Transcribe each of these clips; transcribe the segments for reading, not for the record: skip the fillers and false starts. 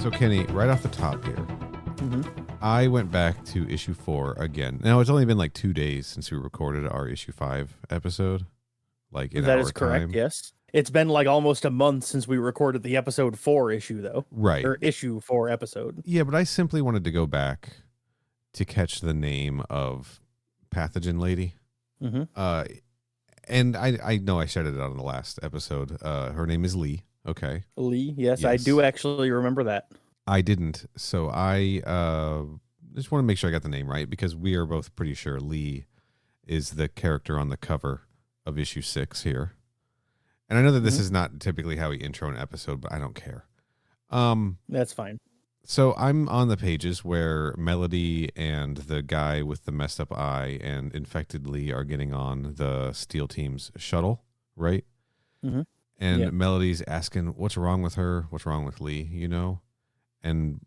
So Kenny, right off the top here, Mm-hmm. I went back to issue 4 again. Now it's only been like 2 days since we recorded our issue 5 episode, like in That our is correct, time. yes. It's been like almost a month since we recorded the episode 4 issue, though. Right. Or issue 4 episode. Yeah, but I simply wanted to go back to catch the name of Pathogen Lady. Mm-hmm. And I know I shouted it out in the last episode. Her name is Lee. Okay. Lee, yes, I do actually remember that. I didn't. So I just want to make sure I got the name right, because we are both pretty sure Lee is the character on the cover of issue 6 here. And I know that this is not typically how we intro an episode, but I don't care. That's fine. So I'm on the pages where Melody and the guy with the messed up eye and infected Lee are getting on the Steel Team's shuttle, right? Mm-hmm. And Melody's asking, what's wrong with her? What's wrong with Lee, you know? And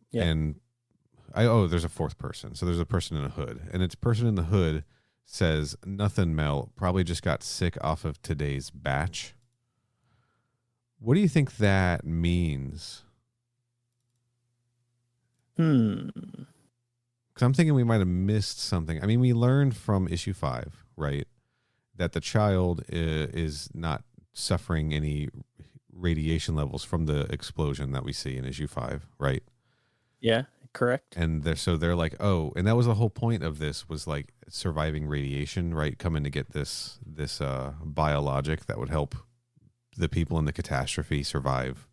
there's a fourth person. So there's a person in a hood. And it's person in the hood says, nothing, Mel, probably just got sick off of today's batch. What do you think that means? Because I'm thinking we might have missed something. I mean, we learned from issue 5, right, that the child is not suffering any radiation levels from the explosion that we see in issue 5, right? Yeah, correct. And they're like, oh, and that was the whole point of this, was like surviving radiation, right? Coming to get this biologic that would help the people in the catastrophe survive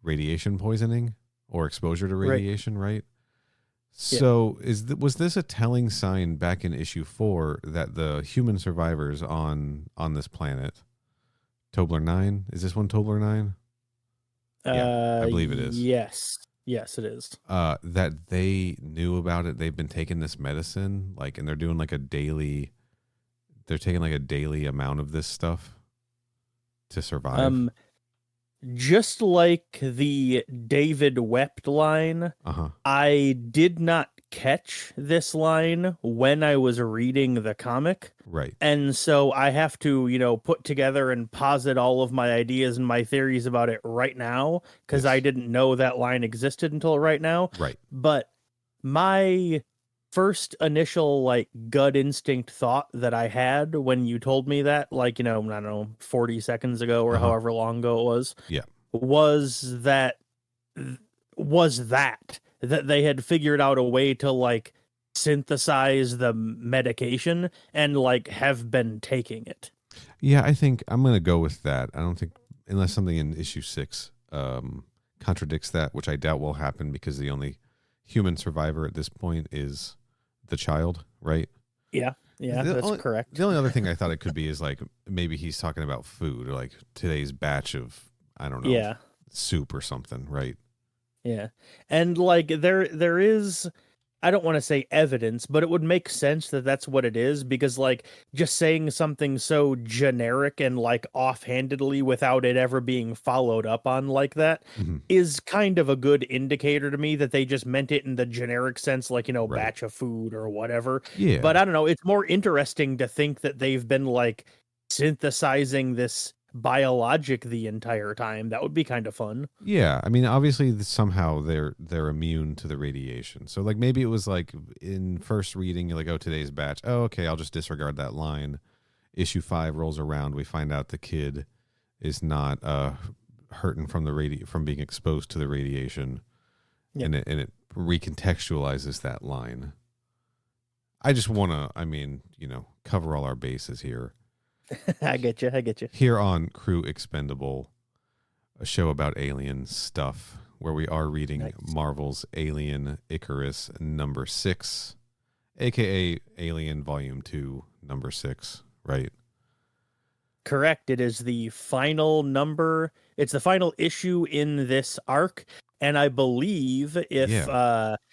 radiation poisoning or exposure to radiation, right? So was this a telling sign back in issue 4 that the human survivors on this planet, Tobler 9, is this one Tobler 9? Yeah, I believe it is. Yes, it is. That they knew about it. They've been taking this medicine, like, and they're doing like they're taking like a daily amount of this stuff to survive. Just like the David wept line, I did not catch this line when I was reading the comic. Right. And so I have to, put together and posit all of my ideas and my theories about it right now, because I didn't know that line existed until right now. Right. But my first initial gut instinct thought that I had when you told me that, I don't know, 40 seconds ago or however long ago it was, was that they had figured out a way to synthesize the medication and have been taking it. Yeah, I think I'm going to go with that. I don't think, unless something in issue 6 contradicts that, which I doubt will happen, because the only human survivor at this point is the child, right? Yeah, that's correct. The only other thing I thought it could be is maybe he's talking about food, or today's batch of, I don't know, soup or something, right? Yeah. And there is, I don't want to say evidence, but it would make sense that that's what it is, because just saying something so generic and offhandedly without it ever being followed up on like that is kind of a good indicator to me that they just meant it in the generic sense, batch of food or whatever. Yeah. But I don't know, it's more interesting to think that they've been synthesizing this biologic the entire time. That would be kind of fun. Yeah, I mean, obviously somehow they're immune to the radiation. So maybe it was in first reading, you're oh, today's batch. Oh, okay, I'll just disregard that line. Issue 5 rolls around, we find out the kid is not hurting from from being exposed to the radiation, and it recontextualizes that line. I just want to, cover all our bases here. I get you. Here on Crew Expendable, a show about alien stuff, where we are reading Marvel's Alien Icarus number 6, aka Alien Volume 2 number 6, right? Correct. It is the final number. It's the final issue in this arc. And I believe if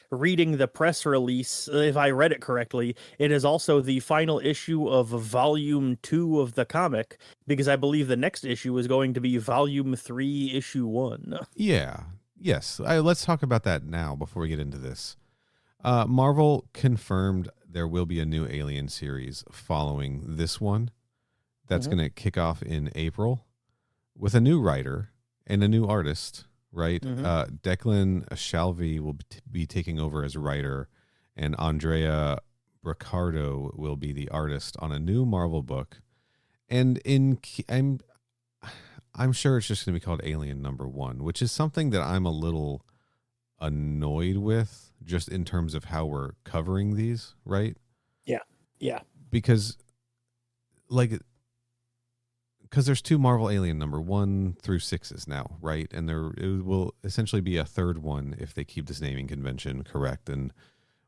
reading the press release, if I read it correctly, it is also the final issue of Volume 2 of the comic, because I believe the next issue is going to be Volume 3, Issue 1. Yeah. Yes. Let's talk about that now before we get into this. Marvel confirmed there will be a new Alien series following this one. That's going to kick off in April with a new writer and a new artist, right? Declan Shalvey will be taking over as writer, and Andrea Briccardo will be the artist on a new Marvel book. And I'm sure it's just going to be called Alien #1, which is something that I'm a little annoyed with, just in terms of how we're covering these, right? Yeah. Because there's 2 Marvel Alien #1 through 6s now, right? And it will essentially be a third one if they keep this naming convention correct. And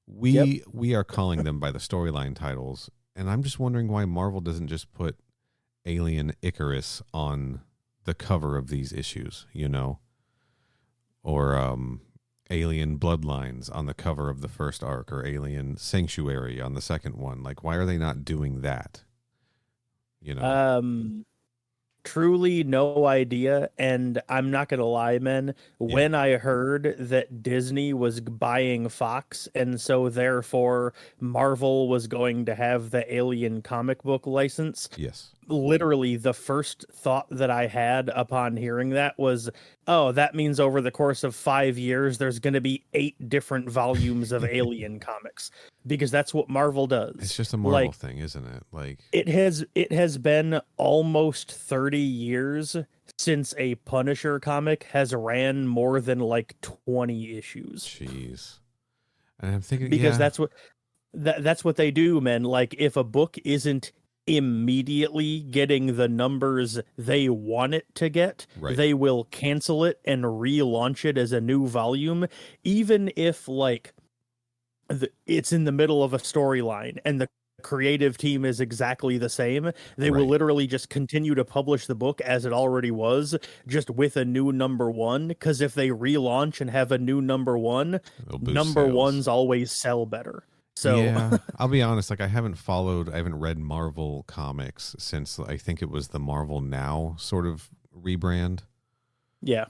we are calling them by the storyline titles, and I'm just wondering why Marvel doesn't just put Alien Icarus on the cover of these issues, or Alien Bloodlines on the cover of the first arc, or Alien Sanctuary on the second one. Like, why are they not doing that? Truly no idea. And I'm not gonna lie, man, when I heard that Disney was buying Fox, and so therefore Marvel was going to have the Alien comic book license, literally the first thought that I had upon hearing that was, oh, that means over the course of 5 years there's going to be 8 different volumes of Alien comics, because that's what Marvel does. It's just a Marvel thing, isn't it? Like, it has been almost 30 years since a Punisher comic has ran more than like 20 issues. Jeez. And I'm thinking, because that's what they do, man. Like, if a book isn't immediately getting the numbers they want it to get, they will cancel it and relaunch it as a new volume, even if like it's in the middle of a storyline and the creative team is exactly the same. They will literally just continue to publish the book as it already was, just with a new #1, because if they relaunch and have a new #1, #1s always sell better. So yeah, I'll be honest, like, I haven't read Marvel comics since I think it was the Marvel Now sort of rebrand. Yeah.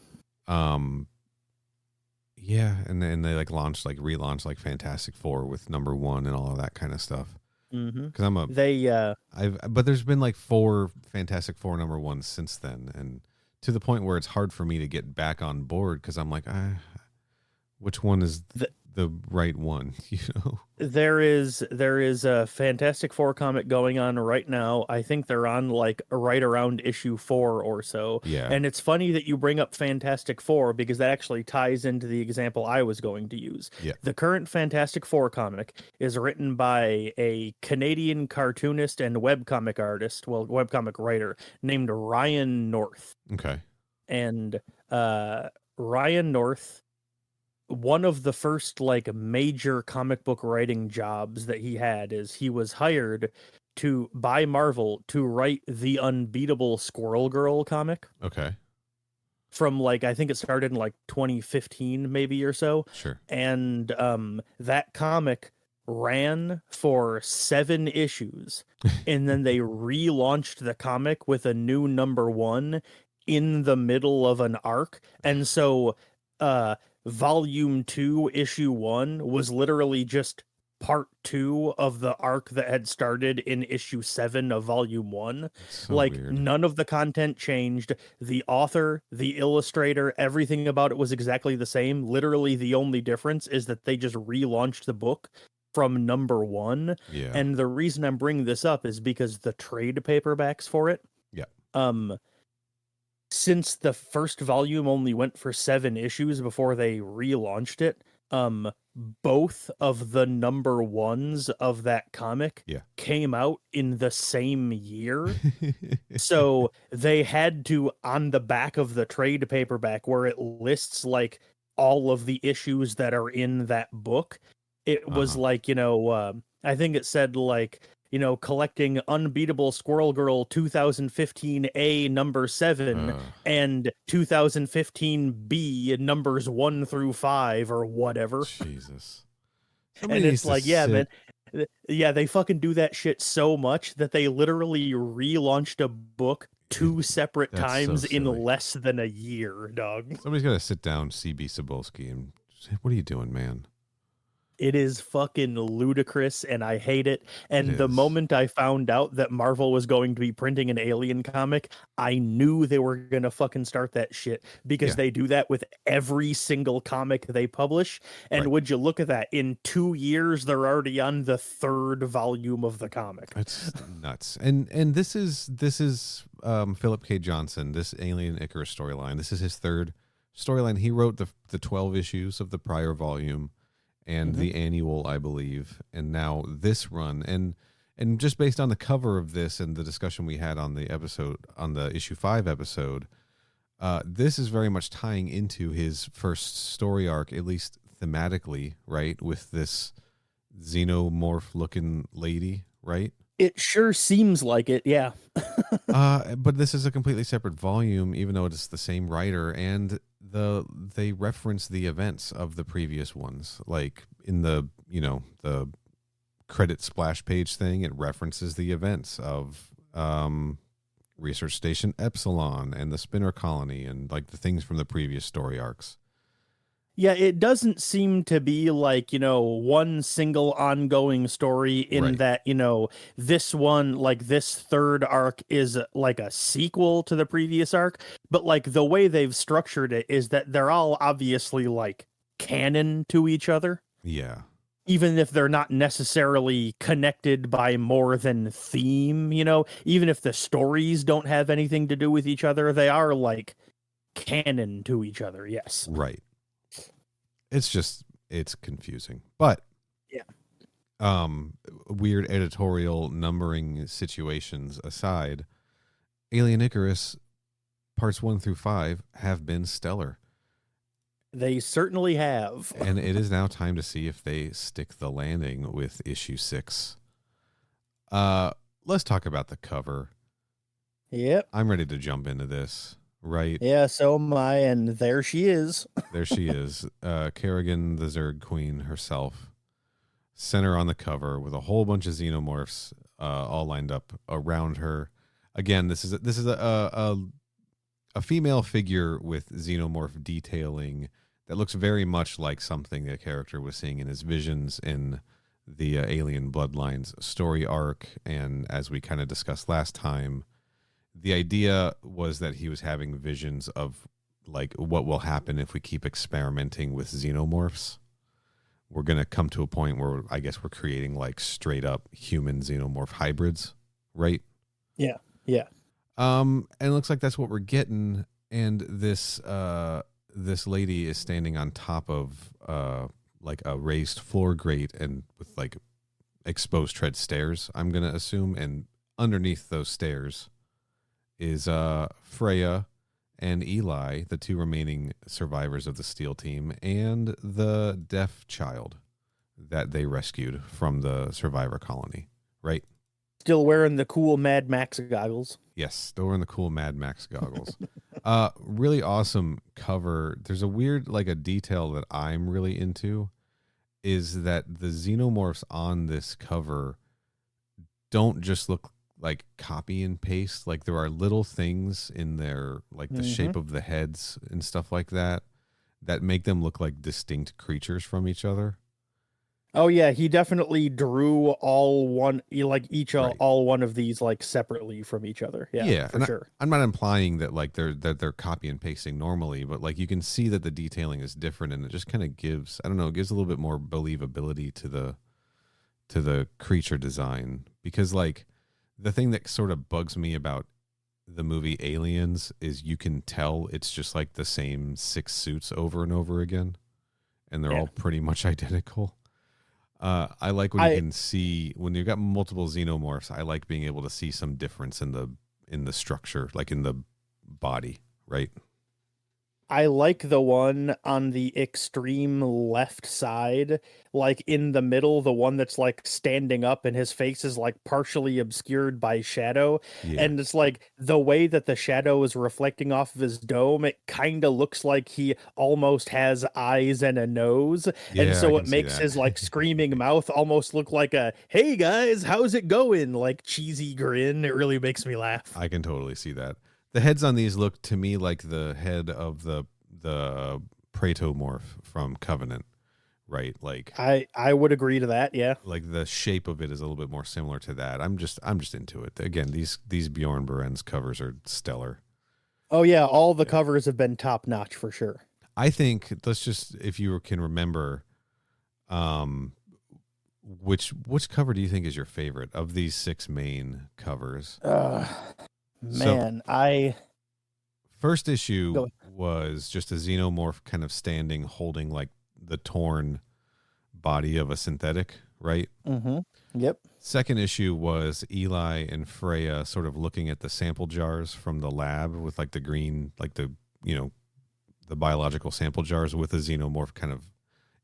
Yeah, and then they relaunched like Fantastic Four with #1 and all of that kind of stuff. Because but there's been like 4 Fantastic Four #1s since then, and to the point where it's hard for me to get back on board, because I'm like, which one is the right one? There is a Fantastic Four comic going on right now. I think they're on like right around issue 4 or so. Yeah. And it's funny that you bring up Fantastic Four, because that actually ties into the example I was going to use. Yeah. The current Fantastic Four comic is written by a Canadian cartoonist and webcomic writer named Ryan North. Okay. And Ryan North, one of the first like major comic book writing jobs that he had is he was hired by Marvel to write the Unbeatable Squirrel Girl comic. Okay. From like, I think it started in like 2015 maybe or so. Sure. And that comic ran for 7 issues and then they relaunched the comic with a new #1 in the middle of an arc. And so Volume 2, Issue 1 was literally just part 2 of the arc that had started in Issue 7 of Volume 1. So like, weird. None of the content changed. The author, the illustrator, everything about it was exactly the same. Literally, the only difference is that they just relaunched the book from #1. Yeah. And the reason I'm bringing this up is because the trade paperbacks for it. Yeah. Since the first volume only went for 7 issues before they relaunched it, both of the #1s of that comic came out in the same year. So they had to, on the back of the trade paperback where it lists like all of the issues that are in that book, it was like, I think it said like, collecting Unbeatable Squirrel Girl 2015A #7 and 2015B numbers 1 through 5 or whatever. Jesus. And it's like, man. Yeah, they fucking do that shit so much that they literally relaunched a book 2 separate times in less than a year, dog. Somebody's got to sit down, CB Cebulski, and say, what are you doing, man? It is fucking ludicrous and I hate it. It And the is. moment I found out that Marvel was going to be printing an Alien comic, I knew they were going to fucking start that shit because Yeah, they do that with every single comic they publish. And right. would you look at that? In 2 years, they're already on the third volume of the comic. It's nuts. And this is Philip K. Johnson, this Alien Icarus storyline. This is his third storyline. He wrote the 12 issues of the prior volume and the annual, I believe, and now this run. And just based on the cover of this and the discussion we had on the episode, on the issue 5 episode, this is very much tying into his first story arc, at least thematically, right? With this xenomorph looking lady, right? It sure seems like it, yeah. But this is a completely separate volume, even though it's the same writer, and they reference the events of the previous ones, like in the the credit splash page thing. It references the events of Research Station Epsilon and the Spinner Colony, and like the things from the previous story arcs. Yeah, it doesn't seem to be like, one single ongoing story in Right. that, this one, like this third arc is like a sequel to the previous arc. But like the way they've structured it is that they're all obviously like canon to each other, Yeah. even if they're not necessarily connected by more than theme, even if the stories don't have anything to do with each other, they are like canon to each other. Yes. Right. It's confusing, but Yeah. weird editorial numbering situations aside, Alien Icarus parts 1 through 5 have been stellar, They certainly have. and it is now time to see if they stick the landing with issue 6. Let's talk about the cover. Yep. I'm ready to jump into this. Right. Yeah, so am I, and there she is. There she is. Kerrigan, the Zerg Queen herself. Center on the cover with a whole bunch of xenomorphs all lined up around her. Again, this is a female figure with xenomorph detailing that looks very much like something the character was seeing in his visions in the Alien Bloodlines story arc. And as we kind of discussed last time, the idea was that he was having visions of like what will happen if we keep experimenting with xenomorphs. We're going to come to a point where I guess we're creating like straight up human xenomorph hybrids, right? Yeah, yeah. And it looks like that's what we're getting. And this lady is standing on top of like a raised floor grate and with like exposed tread stairs, I'm going to assume. And underneath those stairs is Freya and Eli, the two remaining survivors of the SEAL team, and the deaf child that they rescued from the survivor colony, right? Still wearing the cool Mad Max goggles. Yes, still wearing the cool Mad Max goggles. Really awesome cover. There's a weird, like a detail that I'm really into is that the xenomorphs on this cover don't just look like copy and paste. Like there are little things in their, like the shape of the heads and stuff like that, that make them look like distinct creatures from each other. Oh yeah, he definitely drew all one, like each Right. all one of these like separately from each other. Yeah, for sure. I'm not implying that like they're copy and pasting normally, but like you can see that the detailing is different, and it just kind of gives, I don't know, it gives a little bit more believability to the creature design. Because like the thing that sort of bugs me about the movie Aliens is you can tell it's just like the same 6 suits over and over again, and they're all pretty much identical. I like when you can see, when you've got multiple xenomorphs, I like being able to see some difference in the structure, like in the body, right? I like the one on the extreme left side, like in the middle, the one that's like standing up and his face is like partially obscured by shadow. Yeah. And it's like the way that the shadow is reflecting off of his dome, it kind of looks like he almost has eyes and a nose. Yeah, and so I it can see makes that. his like screaming mouth almost look like a, hey guys, how's it going? Like cheesy grin. It really makes me laugh. I can totally see that. The heads on these look to me like the head of the Praetomorph from Covenant, right? Like I would agree to that. Yeah. like the shape of it is a little bit more similar to that. I'm just into it. Again, these Bjorn Berens covers are stellar. Oh yeah, all the covers have been top notch for sure. I think let's just, if you can remember, um, which cover do you think is your favorite of these 6 main covers? Man, First issue Go. was just a xenomorph kind of standing, holding like the torn body of a synthetic, right? Mm-hmm. Yep. Second issue was Eli and Freya sort of looking at the sample jars from the lab with like the green, like the, you know, the biological sample jars with a xenomorph kind of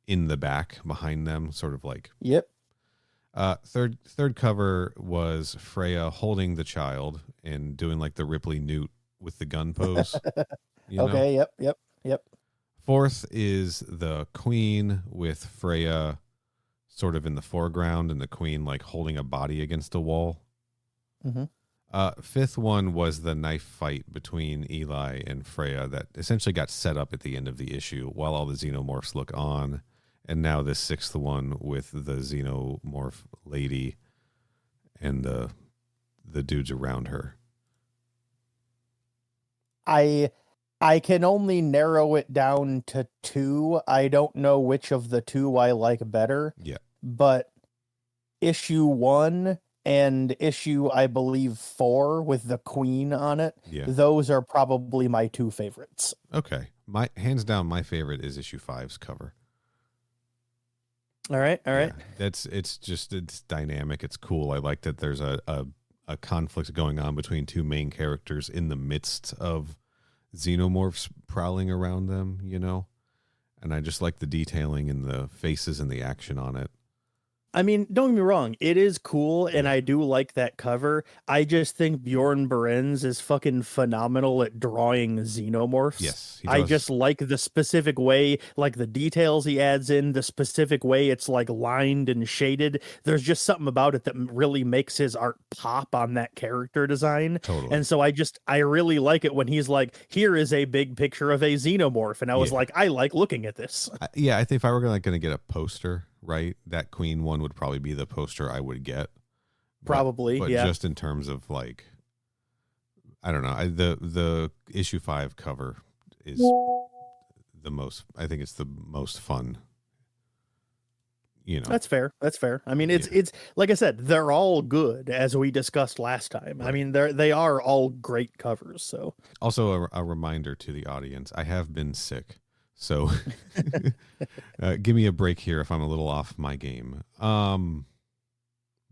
in the back behind them, sort of like. Yep. Third cover was Freya holding the child and doing like the Ripley Newt with the gun pose. You know? Okay. Yep. Fourth is the Queen with Freya sort of in the foreground and the Queen like holding a body against a wall. Mm-hmm. Fifth one was the knife fight between Eli and Freya that essentially got set up at the end of the issue while all the xenomorphs look on. And now this sixth one with the xenomorph lady and the dudes around her. I can only narrow it down to 2. I don't know which of the 2 I like better. Yeah. But issue 1 and issue, I believe, 4 with the Queen on it. Yeah. Those are probably my 2 favorites. Okay. Hands down, my favorite is issue 5's cover. All right. Yeah, it's dynamic. It's cool. I like that there's a conflict going on between 2 main characters in the midst of xenomorphs prowling around them, you know? And I just like the detailing and the faces and the action on it. I mean, don't get me wrong, it is cool, and I do like that cover. I just think Bjorn Berens is fucking phenomenal at drawing xenomorphs. Yes. I just like the specific way, like the details he adds in, the specific way it's like lined and shaded. There's just something about it that really makes his art pop on that character design. Totally. And so I really like it when he's like, here is a big picture of a xenomorph. And I was like, I like looking at this. I think if I were going to get a poster, right, that Queen one would probably be the poster I would get. Probably, but yeah. Just in terms of like, I don't know, the issue 5 cover is the most. I think it's the most fun. You know, that's fair. I mean, it's like I said, they're all good as we discussed last time. Right. I mean, they are all great covers. So also a reminder to the audience: I have been sick. So give me a break here if I'm a little off my game.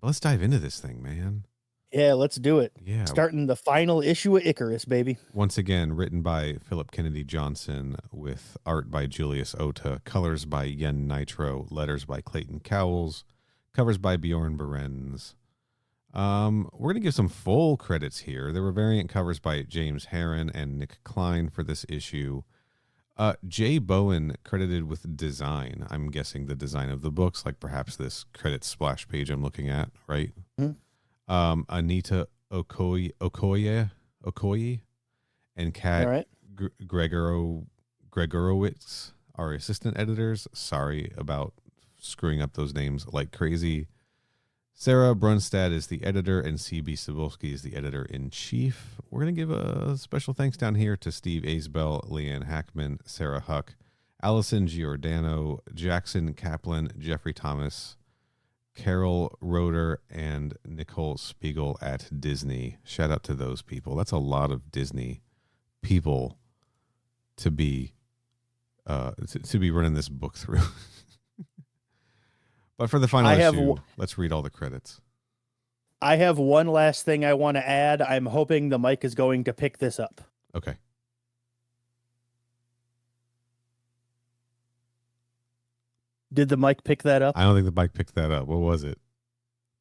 Let's dive into this thing, man. Yeah, let's do it. Yeah. Starting the final issue of Icarus, baby. Once again, written by Philip Kennedy Johnson with art by Julius Ota, colors by Yen Nitro, letters by Clayton Cowles, covers by Bjorn Berens. We're going to give some full credits here. There were variant covers by James Herron and Nick Klein for this issue. Jay Bowen credited with design. I'm guessing the design of the books, like perhaps this credit splash page I'm looking at, right? Mm-hmm. Anita Okoye and Kat Gregorowitz are assistant editors. Sorry about screwing up those names like crazy. Sarah Brunstad is the editor, and C.B. Cebulski is the editor-in-chief. We're going to give a special thanks down here to Steve Aisbell, Leanne Hackman, Sarah Huck, Allison Giordano, Jackson Kaplan, Jeffrey Thomas, Carol Roeder, and Nicole Spiegel at Disney. Shout out to those people. That's a lot of Disney people to be running this book through. But for the final issue, let's read all the credits. I have one last thing I want to add. I'm hoping the mic is going to pick this up. Okay. Did the mic pick that up? I don't think the mic picked that up. What was it?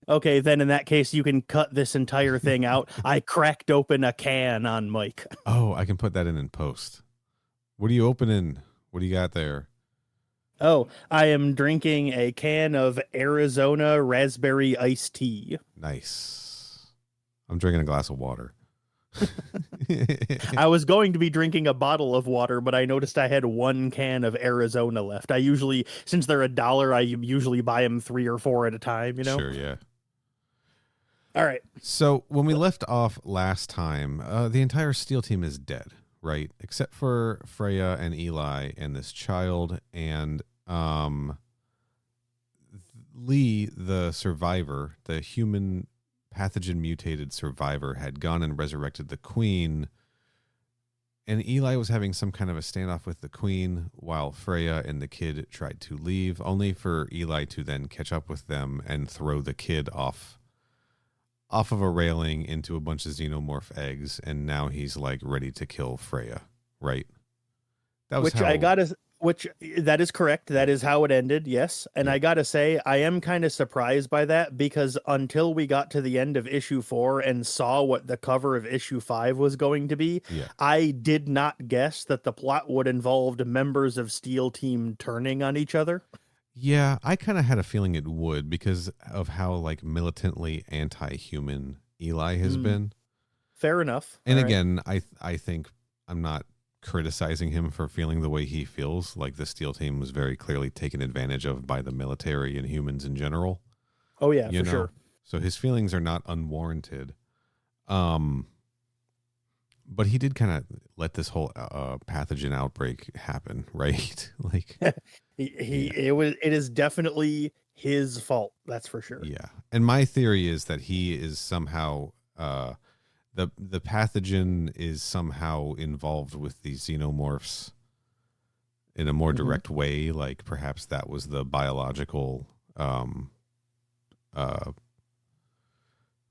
Okay, then in that case, you can cut this entire thing out. I cracked open a can on Mike. Oh, I can put that in post. What are you opening? What do you got there? Oh, I am drinking a can of Arizona raspberry iced tea. Nice. I'm drinking a glass of water. I was going to be drinking a bottle of water, but I noticed I had 1 can of Arizona left. I usually, since they're $1, I usually buy them 3 or 4 at a time, you know? Sure, yeah. All right. So when we left off last time, the entire SEAL team is dead, right? Except for Freya and Eli and this child, and Lee, the survivor, the human pathogen mutated survivor, had gone and resurrected the queen, and Eli was having some kind of a standoff with the queen while Freya and the kid tried to leave, only for Eli to then catch up with them and throw the kid off of a railing into a bunch of xenomorph eggs, and now he's like ready to kill Freya, right? That was Which that is correct. That is how it ended. Yes. And I got to say, I am kind of surprised by that, because until we got to the end of issue 4 and saw what the cover of issue 5 was going to be, I did not guess that the plot would involve members of SEAL Team turning on each other. Yeah, I kind of had a feeling it would, because of how like militantly anti-human Eli has been. Fair enough. And again, I think I'm not criticizing him for feeling the way he feels. Like, the SEAL team was very clearly taken advantage of by the military and humans in general. Oh yeah, for sure. So his feelings are not unwarranted. But he did kind of let this whole pathogen outbreak happen, right? Like it is definitely his fault. That's for sure. Yeah. And my theory is that he is somehow the pathogen is somehow involved with these xenomorphs in a more direct way. Like, perhaps that was the biological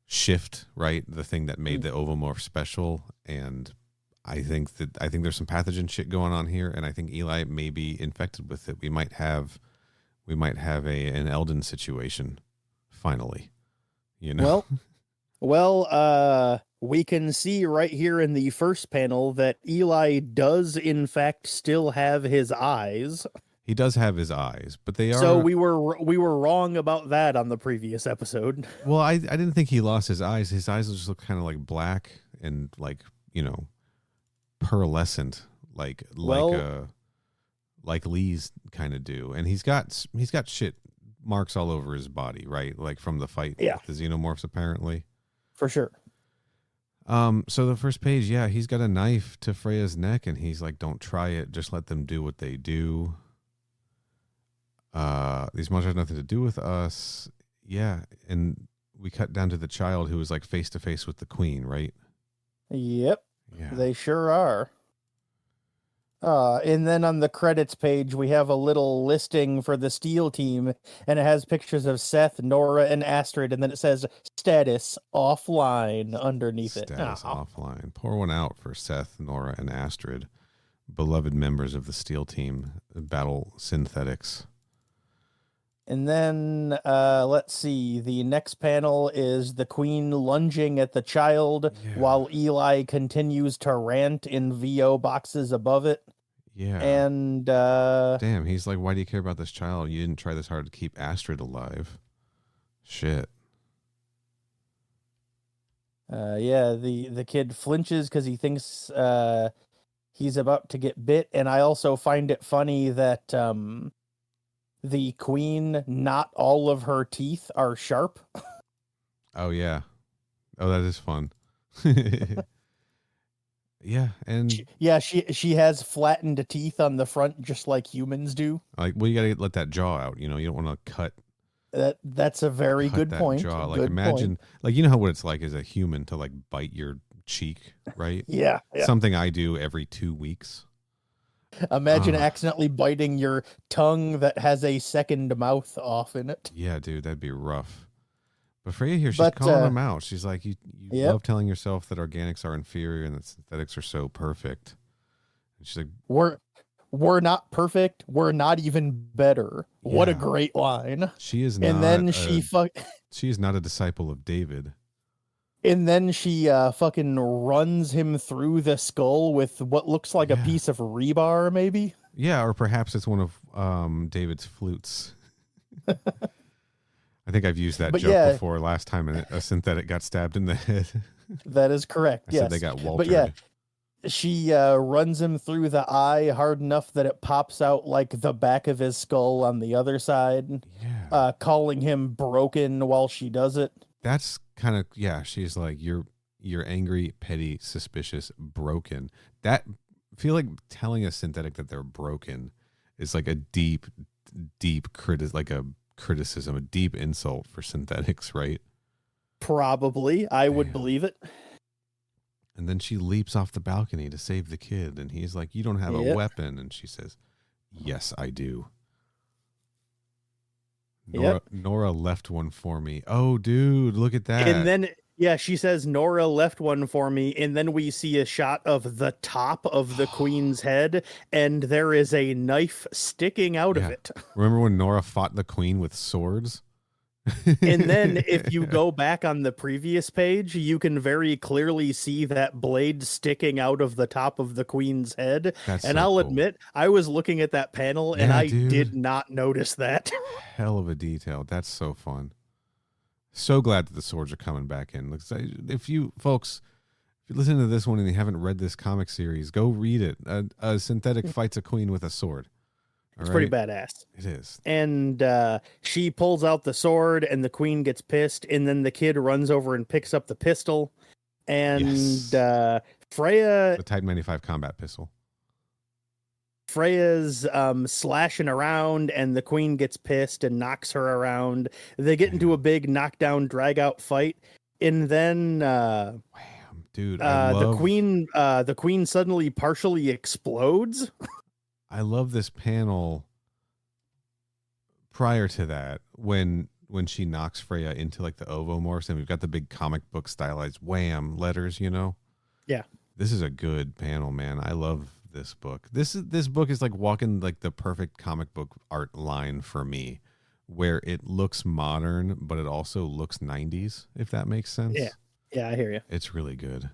shift, right? The thing that made the ovomorph special. And I think there's some pathogen shit going on here, and I think Eli may be infected with it. We might have an Eldon situation finally, you know. Well, we can see right here in the first panel that Eli does in fact still have his eyes. He does have his eyes, but they are. So we were wrong about that on the previous episode. Well, I didn't think he lost his eyes. His eyes just look kind of like black and like, you know, pearlescent, like Lee's kind of do. And he's got shit marks all over his body, right? Like from the fight with the xenomorphs, apparently. For sure. So the first page, he's got a knife to Freya's neck, and he's like, "Don't try it. Just let them do what they do. These monsters have nothing to do with us." Yeah, and we cut down to the child who was like face to face with the queen, right? Yep. Yeah. They sure are. And then on the credits page, we have a little listing for the SEAL team, and it has pictures of Seth, Nora, and Astrid, and then it says status offline underneath it. Status offline. Pour one out for Seth, Nora, and Astrid, beloved members of the SEAL team, battle synthetics. And then, let's see, the next panel is the queen lunging at the child while Eli continues to rant in VO boxes above it. Yeah. And, damn, he's like, "Why do you care about this child? You didn't try this hard to keep Astrid alive." Shit. The kid flinches because he thinks, he's about to get bit. And I also find it funny that, the queen, not all of her teeth are sharp. Oh, yeah. Oh, that is fun. Yeah, and she has flattened teeth on the front just like humans do. Like, well, you gotta let that jaw out. You know, you don't want to cut. That's a very good point. Jaw. Like, imagine, like, you know how what it's like as a human to like bite your cheek, right? Yeah. Something I do every 2 weeks. Imagine accidentally biting your tongue that has a second mouth off in it. Yeah, dude, that'd be rough. But Freya here, she's calling them out. She's like, you love telling yourself that organics are inferior and that synthetics are so perfect. And she's like, we're not perfect. We're not even better. Yeah. What a great line. She is not. And then she is not a disciple of David. And then she fucking runs him through the skull with what looks like a piece of rebar, maybe. Yeah, or perhaps it's one of David's flutes. I think I've used that joke before. Last time a synthetic got stabbed in the head. That is correct. I yes. said they got Waltered. But yeah, she runs him through the eye hard enough that it pops out like the back of his skull on the other side, calling him broken while she does it. That's kind of, yeah, she's like, you're angry, petty, suspicious, broken. That, I feel like telling a synthetic that they're broken is like a deep criticism, a deep insult for synthetics, right? Probably. I would believe it. And then she leaps off the balcony to save the kid. And he's like, you don't have a weapon. And she says, yes, I do. Nora left one for me. Oh, dude, look at that. And then, she says, Nora left one for me. And then we see a shot of the top of the queen's head. And there is a knife sticking out of it. Remember when Nora fought the queen with swords? And then if you go back on the previous page, you can very clearly see that blade sticking out of the top of the queen's head. And I'll admit, I was looking at that panel and I did not notice that. Hell of a detail. That's so fun. So glad that the swords are coming back in. If you listen to this one and you haven't read this comic series, go read it. A synthetic fights a queen with a sword. It's pretty badass. It is. And she pulls out the sword and the queen gets pissed. And then the kid runs over and picks up the pistol. And Freya... The Type 95 combat pistol. Freya's slashing around and the queen gets pissed and knocks her around. They get into a big knockdown, drag-out fight. And then... Wham, dude, the queen suddenly partially explodes. I love this panel prior to that when she knocks Freya into like the ovomorphs and we've got the big comic book stylized wham letters, you know? Yeah. This is a good panel, man. I love this book. This book is like walking like the perfect comic book art line for me, where it looks modern, but it also looks 90s, if that makes sense. Yeah. Yeah, I hear you. It's really good.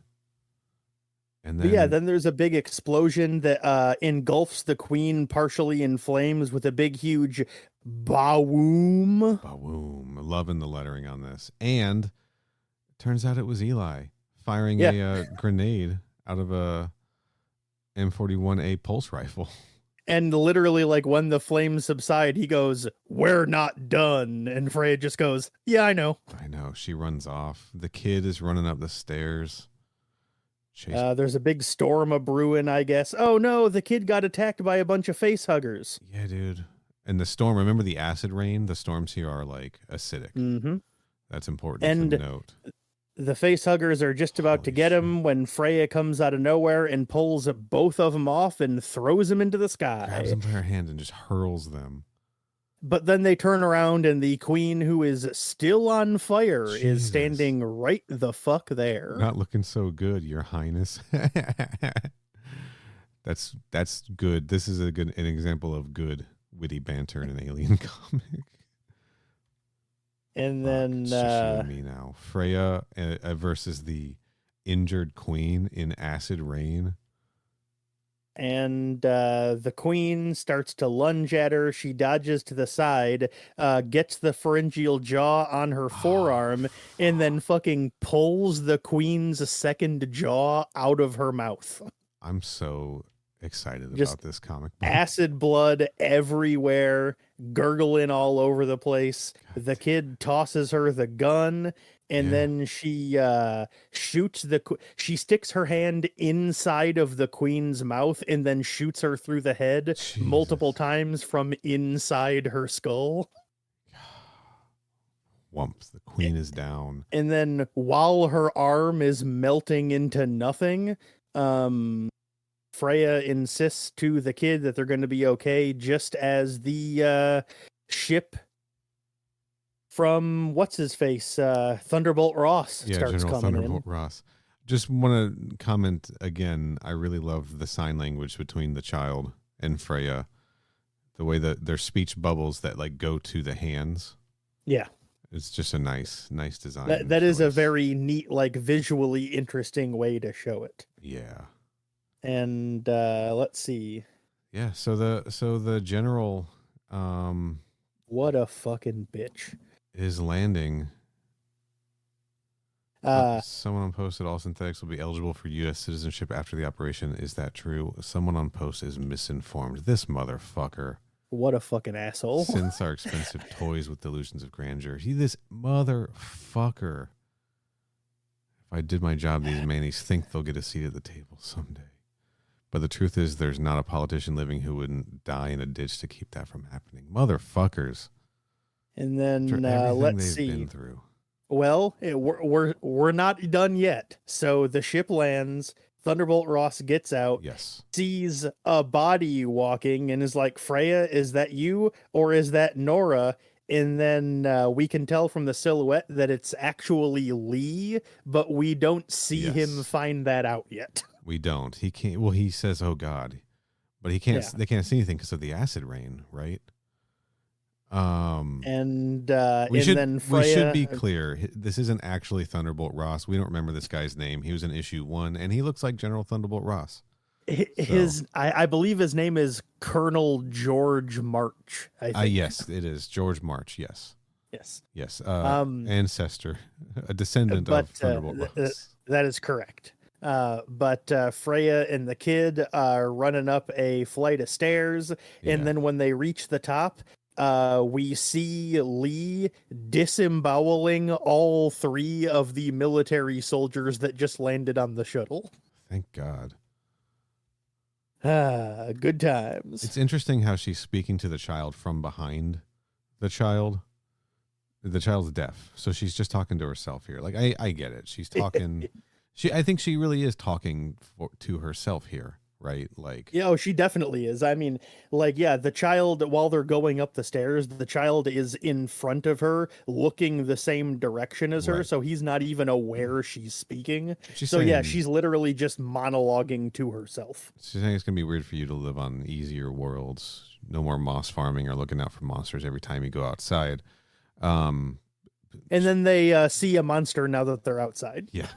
And then, then there's a big explosion that engulfs the queen partially in flames with a big, huge ba-woom. Ba-woom. Loving the lettering on this. And it turns out it was Eli firing a grenade out of a M41A pulse rifle. And literally, like, when the flames subside, he goes, "We're not done." And Freya just goes, "Yeah, I know." I know. She runs off. The kid is running up the stairs. There's a big storm a-brewing, I guess. Oh no, the kid got attacked by a bunch of face huggers. Yeah, dude. And the storm, remember the acid rain? The storms here are like acidic. Mm-hmm. That's important to note. The face huggers are just about to get him when Freya comes out of nowhere and pulls both of them off and throws them into the sky. Grabs them by her hand and just hurls them. But then they turn around and the queen, who is still on fire, is standing right the fuck there. Not looking so good, Your Highness. That's good. This is an example of good witty banter in an Alien comic. And then it's just me now. Freya versus the injured queen in acid rain. And the queen starts to lunge at her. She dodges to the side, gets the pharyngeal jaw on her forearm, and then fucking pulls the queen's second jaw out of her mouth. I'm so excited about this comic book. Acid blood everywhere, gurgling all over the place. The kid tosses her the gun. And then she shoots she sticks her hand inside of the queen's mouth and then shoots her through the head multiple times from inside her skull. Whoops, the queen is down. And then while her arm is melting into nothing, Freya insists to the kid that they're going to be okay, just as the ship from what's-his-face, Thunderbolt Ross starts General coming Thunderbolt Ross. Just want to comment again, I really love the sign language between the child and Freya. The way that their speech bubbles that like go to the hands. Yeah. It's just a nice design. That is a very neat, like visually interesting way to show it. Yeah. And let's see. Yeah, so the general what a fucking bitch. is landing. Someone on post said all synthetics will be eligible for U.S. citizenship after the operation. Is that true? Someone on post is misinformed. This motherfucker. What a fucking asshole. Synths are expensive toys with delusions of grandeur. This motherfucker. If I did my job, these manies think they'll get a seat at the table someday. But the truth is, there's not a politician living who wouldn't die in a ditch to keep that from happening. Motherfuckers. And then let's see. Been through. Well, we're not done yet. So the ship lands. Thunderbolt Ross gets out. Yes. Sees a body walking and is like, Freya, is that you or is that Nora? And then we can tell from the silhouette that it's actually Lee, but we don't see him find that out yet. We don't. He can't. Well, he says, "Oh God," but he can't. Yeah. They can't see anything because of the acid rain, right? We should be clear. This isn't actually Thunderbolt Ross. We don't remember this guy's name. He was in issue 1, and he looks like General Thunderbolt Ross. I believe his name is Colonel George March. I think. Yes, it is George March. Yes. Ancestor, a descendant of Thunderbolt Ross. That is correct. But Freya and the kid are running up a flight of stairs, and then when they reach the top, we see Lee disemboweling all 3 of the military soldiers that just landed on the shuttle. Thank God. Good times. It's interesting how she's speaking to the child from behind the child. The child's deaf, so she's just talking to herself here. Like, I get it. She's talking. I think she really is talking to herself here, right? Like, yeah, she definitely is. I mean, like, yeah, the child, while they're going up the stairs, the child is in front of her, looking the same direction as her, so he's not even aware she's speaking. She's literally just monologuing to herself. She's saying it's gonna be weird for you to live on easier worlds, no more moss farming or looking out for monsters every time you go outside. And then they see a monster now that they're outside. Yeah.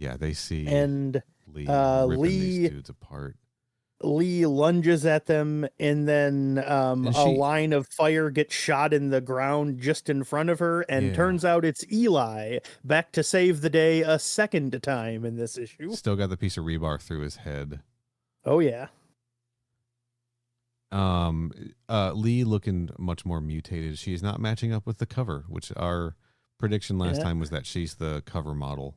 Yeah, they see Lee ripping these dudes apart. Lee lunges at them, and then a line of fire gets shot in the ground just in front of her, and turns out it's Eli, back to save the day a second time in this issue. Still got the piece of rebar through his head. Oh, yeah. Lee looking much more mutated. She is not matching up with the cover, which our prediction last time was that she's the cover model.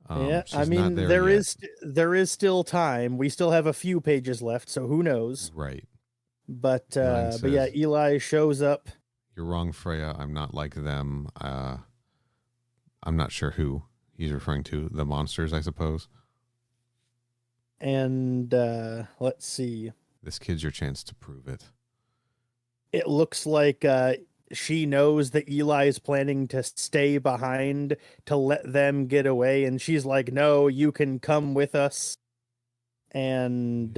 I mean, there is still time. We still have a few pages left, so who knows? Right. But yeah, Eli shows up. You're wrong, Freya. I'm not like them. I'm not sure who he's referring to. The monsters, I suppose. And let's see. This kid's your chance to prove it. It looks like she knows that Eli is planning to stay behind to let them get away, and she's like, no, you can come with us. And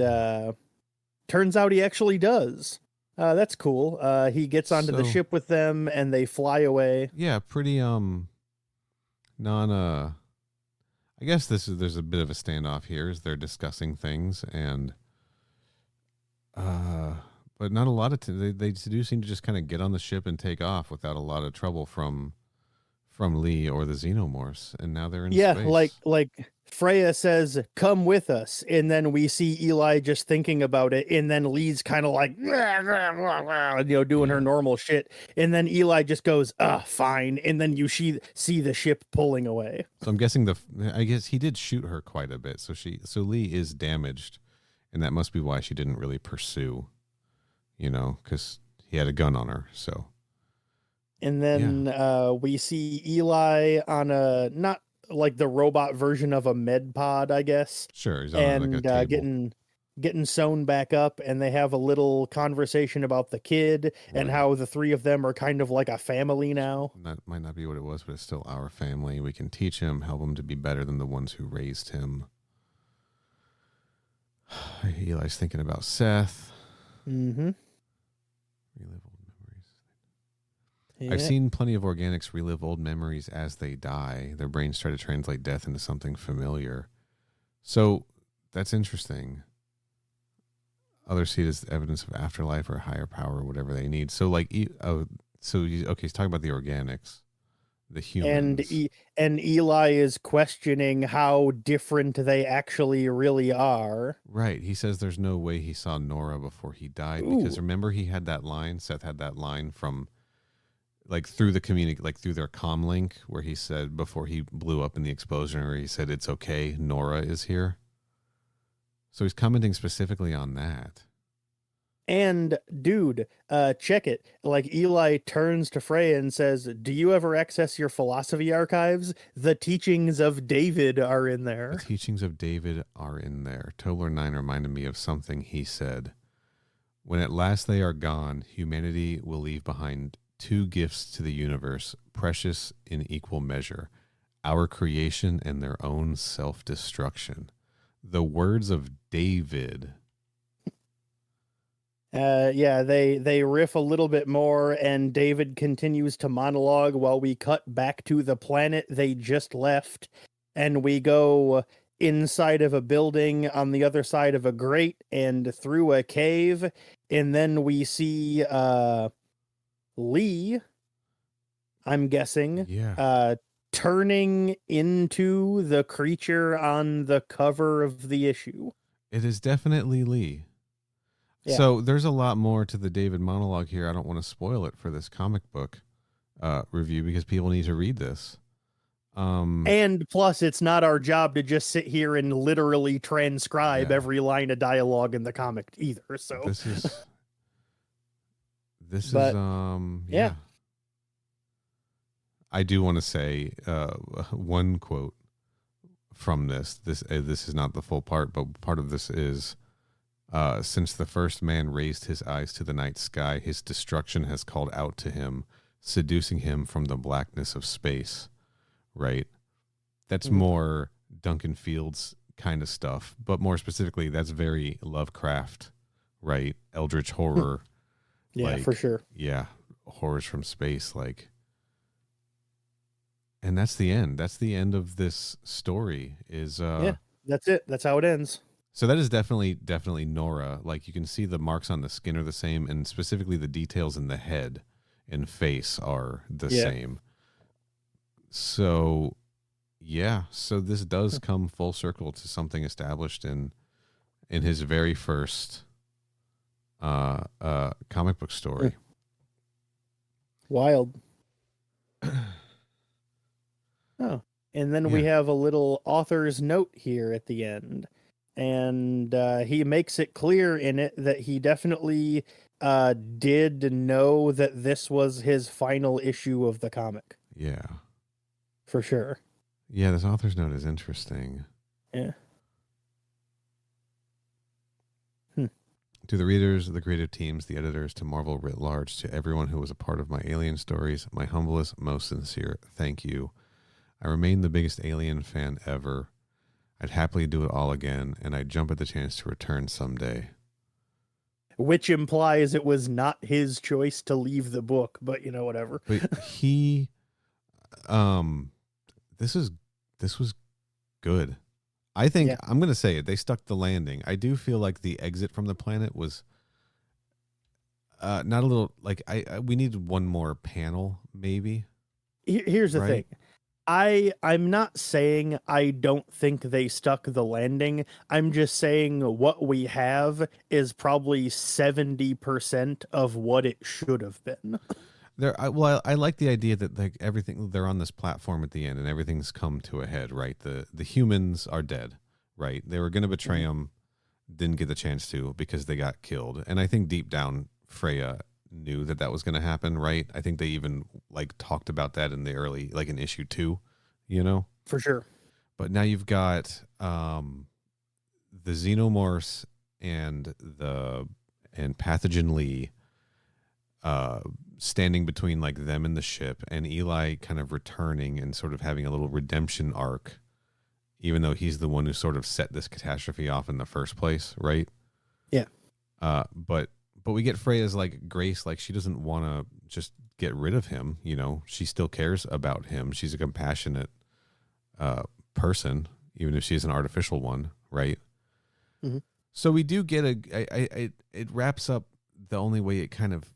turns out he actually does. That's cool. He gets onto the ship with them, and they fly away. Yeah, pretty I guess there's a bit of a standoff here as they're discussing things, and but not a lot of they do seem to just kind of get on the ship and take off without a lot of trouble from Lee or the Xenomorphs, and now they're in space. Yeah, like Freya says, come with us, and then we see Eli just thinking about it, and then Lee's kind of like, doing her normal shit, and then Eli just goes, fine, and then you see the ship pulling away. So I'm guessing I guess he did shoot her quite a bit, so Lee is damaged, and that must be why she didn't really pursue. Because he had a gun on her, so. And then we see Eli on not like the robot version of a med pod, I guess. Sure, he's on like a table. Getting sewn back up, and they have a little conversation about the kid and how the 3 of them are kind of like a family now. That might not be what it was, but it's still our family. We can teach him, help him to be better than the ones who raised him. Eli's thinking about Seth. Mm-hmm. Relive old memories. Yeah. I've seen plenty of organics relive old memories as they die. Their brains try to translate death into something familiar. So that's interesting. Others see it as evidence of afterlife or higher power or whatever they need. So he's talking about the organics. the humans. And Eli is questioning how different they actually really are. Right. He says there's no way he saw Nora before he died. Ooh. Because remember, Seth had that line from like through the like through their comm link where he said before he blew up in the explosion, where he said, "It's okay, Nora is here." So he's commenting specifically on that. And dude, check it. Like Eli turns to Freya and says, "Do you ever access your philosophy archives? The teachings of David are in there." The teachings of David are in there. Tobler 9 reminded me of something he said. When at last they are gone, humanity will leave behind two gifts to the universe, precious in equal measure, our creation and their own self-destruction. The words of David. Yeah, they riff a little bit more, and David continues to monologue while we cut back to the planet they just left, and we go inside of a building on the other side of a grate and through a cave, and then we see Lee, I'm guessing, turning into the creature on the cover of the issue. It is definitely Lee. Yeah. So there's a lot more to the David monologue here. I don't want to spoil it for this comic book review because people need to read this. And plus, it's not our job to just sit here and literally transcribe every line of dialogue in the comic either. So this is yeah. I do want to say one quote from this. This is not the full part, but part of this is. Since the first man raised his eyes to the night sky, his destruction has called out to him, seducing him from the blackness of space. Right? That's more Duncan Fields kind of stuff, but more specifically, that's very Lovecraft, right? Eldritch horror. Yeah, for sure. Yeah, horrors from space, like. And that's the end. That's the end of this story. Yeah, that's it. That's how it ends. So that is definitely Nora. Like you can see the marks on the skin are the same, and specifically the details in the head and face are the same. So, yeah. So this does come full circle to something established in his very first comic book story. Wild. Oh, and then we have a little author's note here at the end. And he makes it clear in it that he definitely did know that this was his final issue of the comic. Yeah. For sure. Yeah, this author's note is interesting. Yeah. To the readers, the creative teams, the editors, to Marvel writ large, to everyone who was a part of my Alien stories, my humblest, most sincere thank you. I remain the biggest Alien fan ever. I'd happily do it all again, and I'd jump at the chance to return someday. Which implies it was not his choice to leave the book, but whatever. But he, this was good. I think I'm going to say it. They stuck the landing. I do feel like the exit from the planet was not a little like we needed one more panel, maybe. Here's the thing. I'm not saying I don't think they stuck the landing. I'm just saying what we have is probably 70% of what it should have been. I like the idea that like everything, they're on this platform at the end and everything's come to a head, right? The humans are dead, right? They were going to betray them, didn't get the chance to because they got killed. And I think deep down, Freya knew that was going to happen, right? I think they even like talked about that in the early, like in issue 2, For sure. But now you've got the Xenomorphs and Pathogen Lee standing between like them and the ship, and Eli kind of returning and sort of having a little redemption arc, even though he's the one who sort of set this catastrophe off in the first place, right? Yeah. But we get Freya's like Grace, like she doesn't want to just get rid of him, she still cares about him. She's a compassionate person, even if she's an artificial one, right? Mm-hmm. So we do get it wraps up the only way it kind of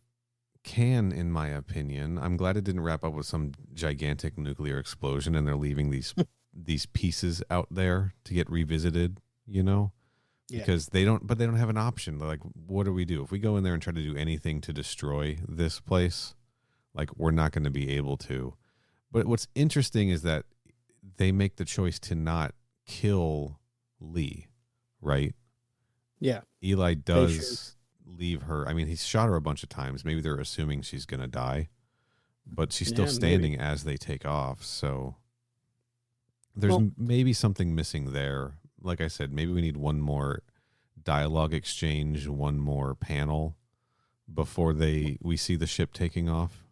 can, in my opinion. I'm glad it didn't wrap up with some gigantic nuclear explosion and they're leaving these pieces out there to get revisited, you know? Because they don't have an option. They're like, what do we do? If we go in there and try to do anything to destroy this place, like, we're not going to be able to. But what's interesting is that they make the choice to not kill Lee, right? Yeah. Eli does leave her. I mean, he's shot her a bunch of times. Maybe they're assuming she's going to die, but she's still standing as they take off. So there's maybe something missing there. Like I said, maybe we need one more dialogue exchange, one more panel before we see the ship taking off.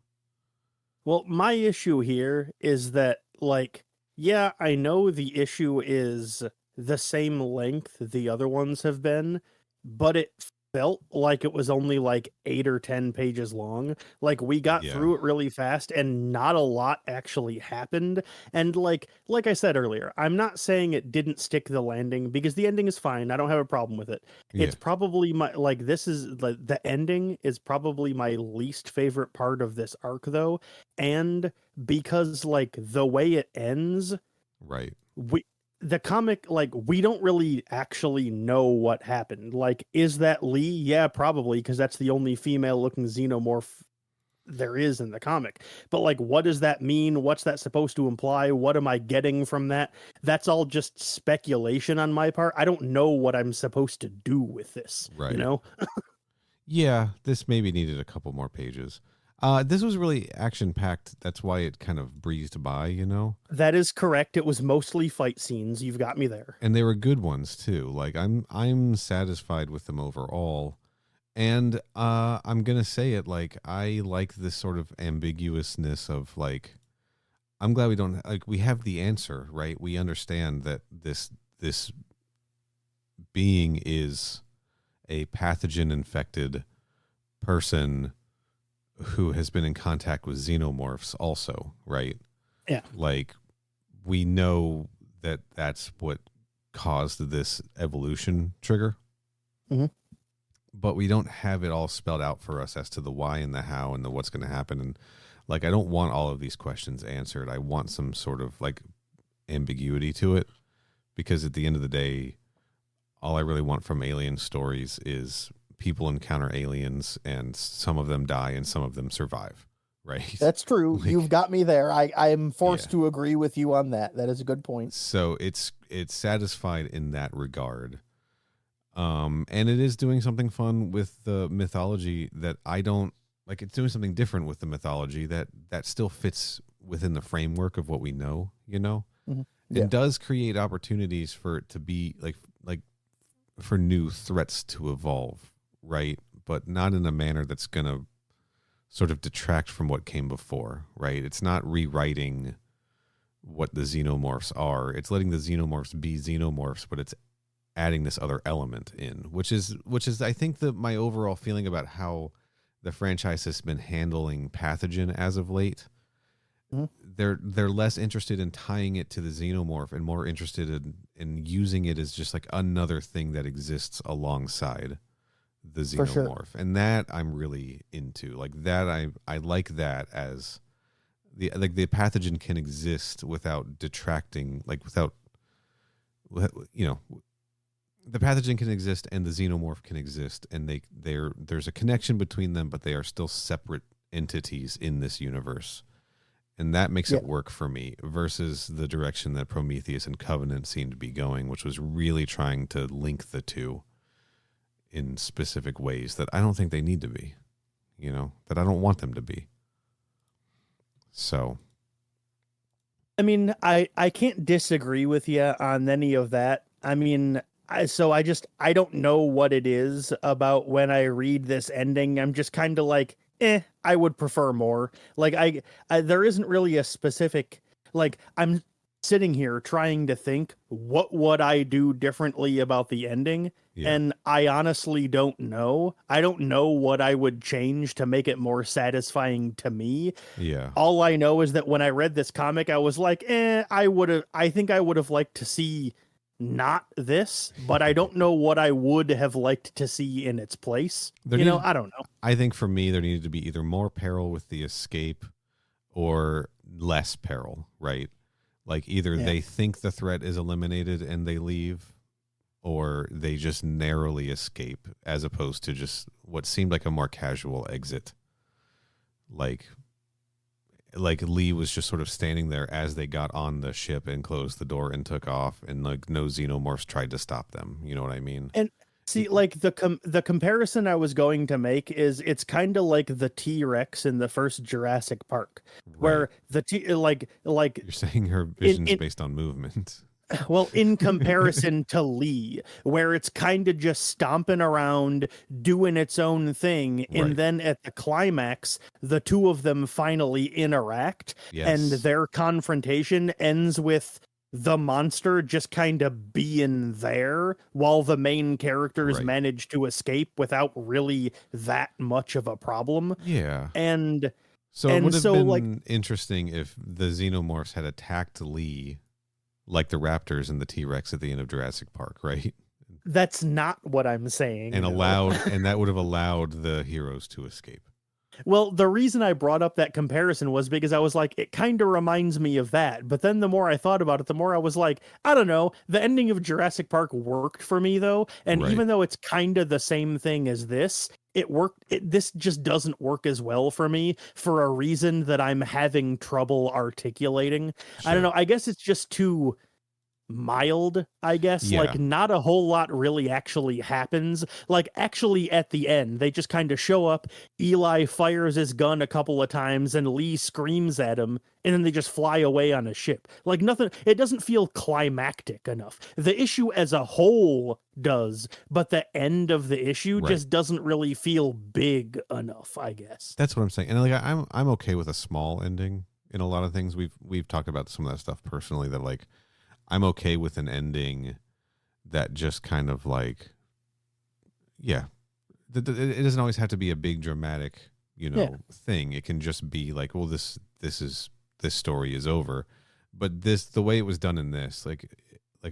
Well, my issue here is that, like, yeah, I know the issue is the same length the other ones have been, but it felt like it was only like 8 or 10 pages long. Like, we got through it really fast and not a lot actually happened. And like I said earlier, I'm not saying it didn't stick the landing, because the ending is fine. I don't have a problem with it. Yeah. It's probably the ending is probably my least favorite part of this arc, though. And because, like, the way it ends, right. The comic, like, we don't really actually know what happened. Like, is that Lee? Yeah, probably, because that's the only female-looking xenomorph there is in the comic. But, like, what does that mean? What's that supposed to imply? What am I getting from that? That's all just speculation on my part. I don't know what I'm supposed to do with this, right. You know? Yeah, this maybe needed a couple more pages. This was really action-packed. That's why it kind of breezed by, you know? That is correct. It was mostly fight scenes. You've got me there. And they were good ones, too. Like, I'm satisfied with them overall. And I'm going to say it, like, I like this sort of ambiguousness of, like, I'm glad we don't, like, we have the answer, right? We understand that this being is a pathogen-infected person who has been in contact with xenomorphs also, right? Yeah. Like, we know that that's what caused this evolution trigger. Mm-hmm. But we don't have it all spelled out for us as to the why and the how and the what's going to happen. And, like, I don't want all of these questions answered. I want some sort of, like, ambiguity to it, because at the end of the day, all I really want from alien stories is people encounter aliens and some of them die and some of them survive, right? That's true. Like, you've got me there. I'm forced to agree with you on that. That is a good point. So it's satisfied in that regard. And it is doing something fun with the mythology that I don't like. It's doing something different with the mythology that still fits within the framework of what we know, you know? Mm-hmm. Yeah. It does create opportunities for it to be like for new threats to evolve, right? But not in a manner that's going to sort of detract from what came before, right? It's not rewriting what the xenomorphs are. It's letting the xenomorphs be xenomorphs, but it's adding this other element in, which is I think my overall feeling about how the franchise has been handling pathogen as of late. Mm-hmm. They're less interested in tying it to the xenomorph and more interested in using it as just like another thing that exists alongside the xenomorph. Sure. And that I'm really into. Like that I like that as the pathogen can exist without detracting, like without, you know, the pathogen can exist and the xenomorph can exist, and there's a connection between them, but they are still separate entities in this universe. And that makes it work for me versus the direction that Prometheus and Covenant seemed to be going, which was really trying to link the two in specific ways that I don't think they need to be, you know, that I don't want them to be. So, I mean, I can't disagree with you on any of that. I mean, I don't know what it is about when I read this ending. I'm just kind of like, I would prefer more. Like I there isn't really a specific, like, I'm sitting here trying to think, what would I do differently about the ending? Yeah. And I honestly don't know. I don't know what I would change to make it more satisfying to me. Yeah. All I know is that when I read this comic, I was like, I think I would have liked to see not this, but I don't know what I would have liked to see in its place. I don't know. I think for me, there needed to be either more peril with the escape or less peril, right? Like either they think the threat is eliminated and they leave, or they just narrowly escape, as opposed to just what seemed like a more casual exit. Like Lee was just sort of standing there as they got on the ship and closed the door and took off, and like no xenomorphs tried to stop them. You know what I mean? And see, like the comparison I was going to make is it's kind of like the T-Rex in the first Jurassic Park, where the you're saying her vision is based on movement. Well, in comparison to Lee, where it's kind of just stomping around, doing its own thing, and then at the climax, the two of them finally interact, and their confrontation ends with the monster just kind of being there while the main characters manage to escape without really that much of a problem. Yeah. And so it would have been interesting if the xenomorphs had attacked Lee like the raptors and the T-Rex at the end of Jurassic Park, right? That's not what I'm saying. And and that would have allowed the heroes to escape. Well, the reason I brought up that comparison was because I was like, it kind of reminds me of that. But then the more I thought about it, the more I was like, I don't know. The ending of Jurassic Park worked for me, though. And even though it's kind of the same thing as this, it worked. This just doesn't work as well for me for a reason that I'm having trouble articulating. Sure. I don't know. I guess it's just too mild, I guess. Like not a whole lot really actually happens. Like actually at the end they just kind of show up, Eli fires his gun a couple of times and Lee screams at him, and then they just fly away on a ship. Like nothing, it doesn't feel climactic enough. The issue as a whole does, but the end of the issue just doesn't really feel big enough, I guess. That's what I'm saying. And like I'm okay with a small ending in a lot of things. We've talked about some of that stuff personally, that like I'm okay with an ending that just kind of like, it doesn't always have to be a big dramatic, thing. It can just be like, well, this story is over. But the way it was done in this, like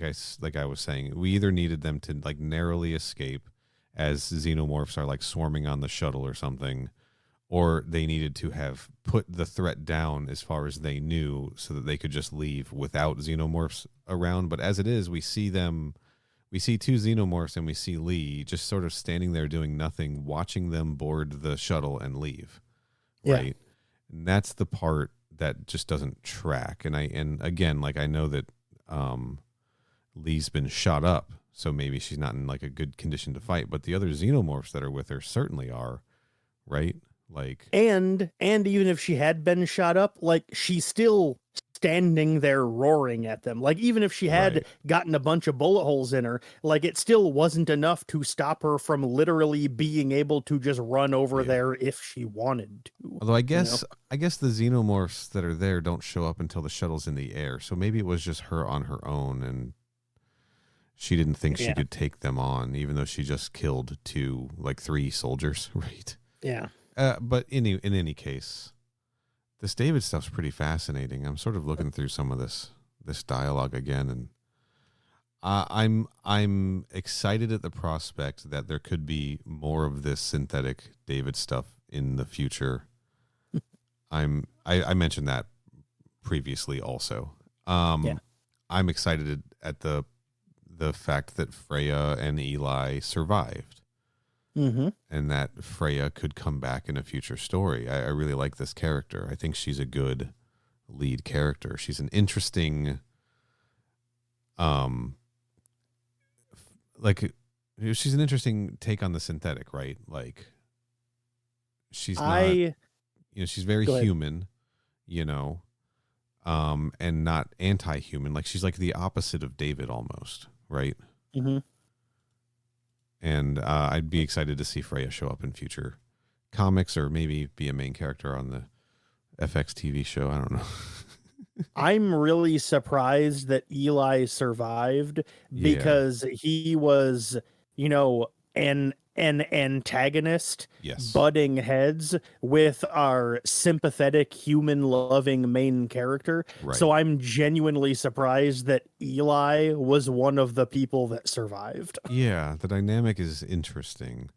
I was saying, we either needed them to like narrowly escape as xenomorphs are like swarming on the shuttle or something, or they needed to have put the threat down as far as they knew so that they could just leave without xenomorphs around. But as it is, we see two xenomorphs and we see Lee just sort of standing there doing nothing, watching them board the shuttle and leave. Right. And that's the part that just doesn't track. And again, like I know that Lee's been shot up, so maybe she's not in like a good condition to fight, but the other xenomorphs that are with her certainly are, right? Like, and even if she had been shot up, like she's still standing there roaring at them. Like even if she had gotten a bunch of bullet holes in her, like it still wasn't enough to stop her from literally being able to just run over there if she wanted to. Although I guess the xenomorphs that are there don't show up until the shuttle's in the air, so maybe it was just her on her own and she didn't think she could take them on, even though she just killed 3 soldiers, right? Yeah. But in any case, this David stuff's pretty fascinating. I'm sort of looking through some of this dialogue again, and I'm excited at the prospect that there could be more of this synthetic David stuff in the future. I mentioned that previously also. I'm excited at the fact that Freya and Eli survived. Mm-hmm. And that Freya could come back in a future story. I really like this character. I think she's a good lead character. She's an interesting, she's an interesting take on the synthetic, right? Like, she's not, she's very human, and not anti-human. Like, she's like the opposite of David almost, right? Mm-hmm. And I'd be excited to see Freya show up in future comics, or maybe be a main character on the FX TV show. I don't know. I'm really surprised that Eli survived, because he was, an antagonist, butting heads with our sympathetic, human-loving main character. Right. So I'm genuinely surprised that Eli was one of the people that survived. Yeah, the dynamic is interesting,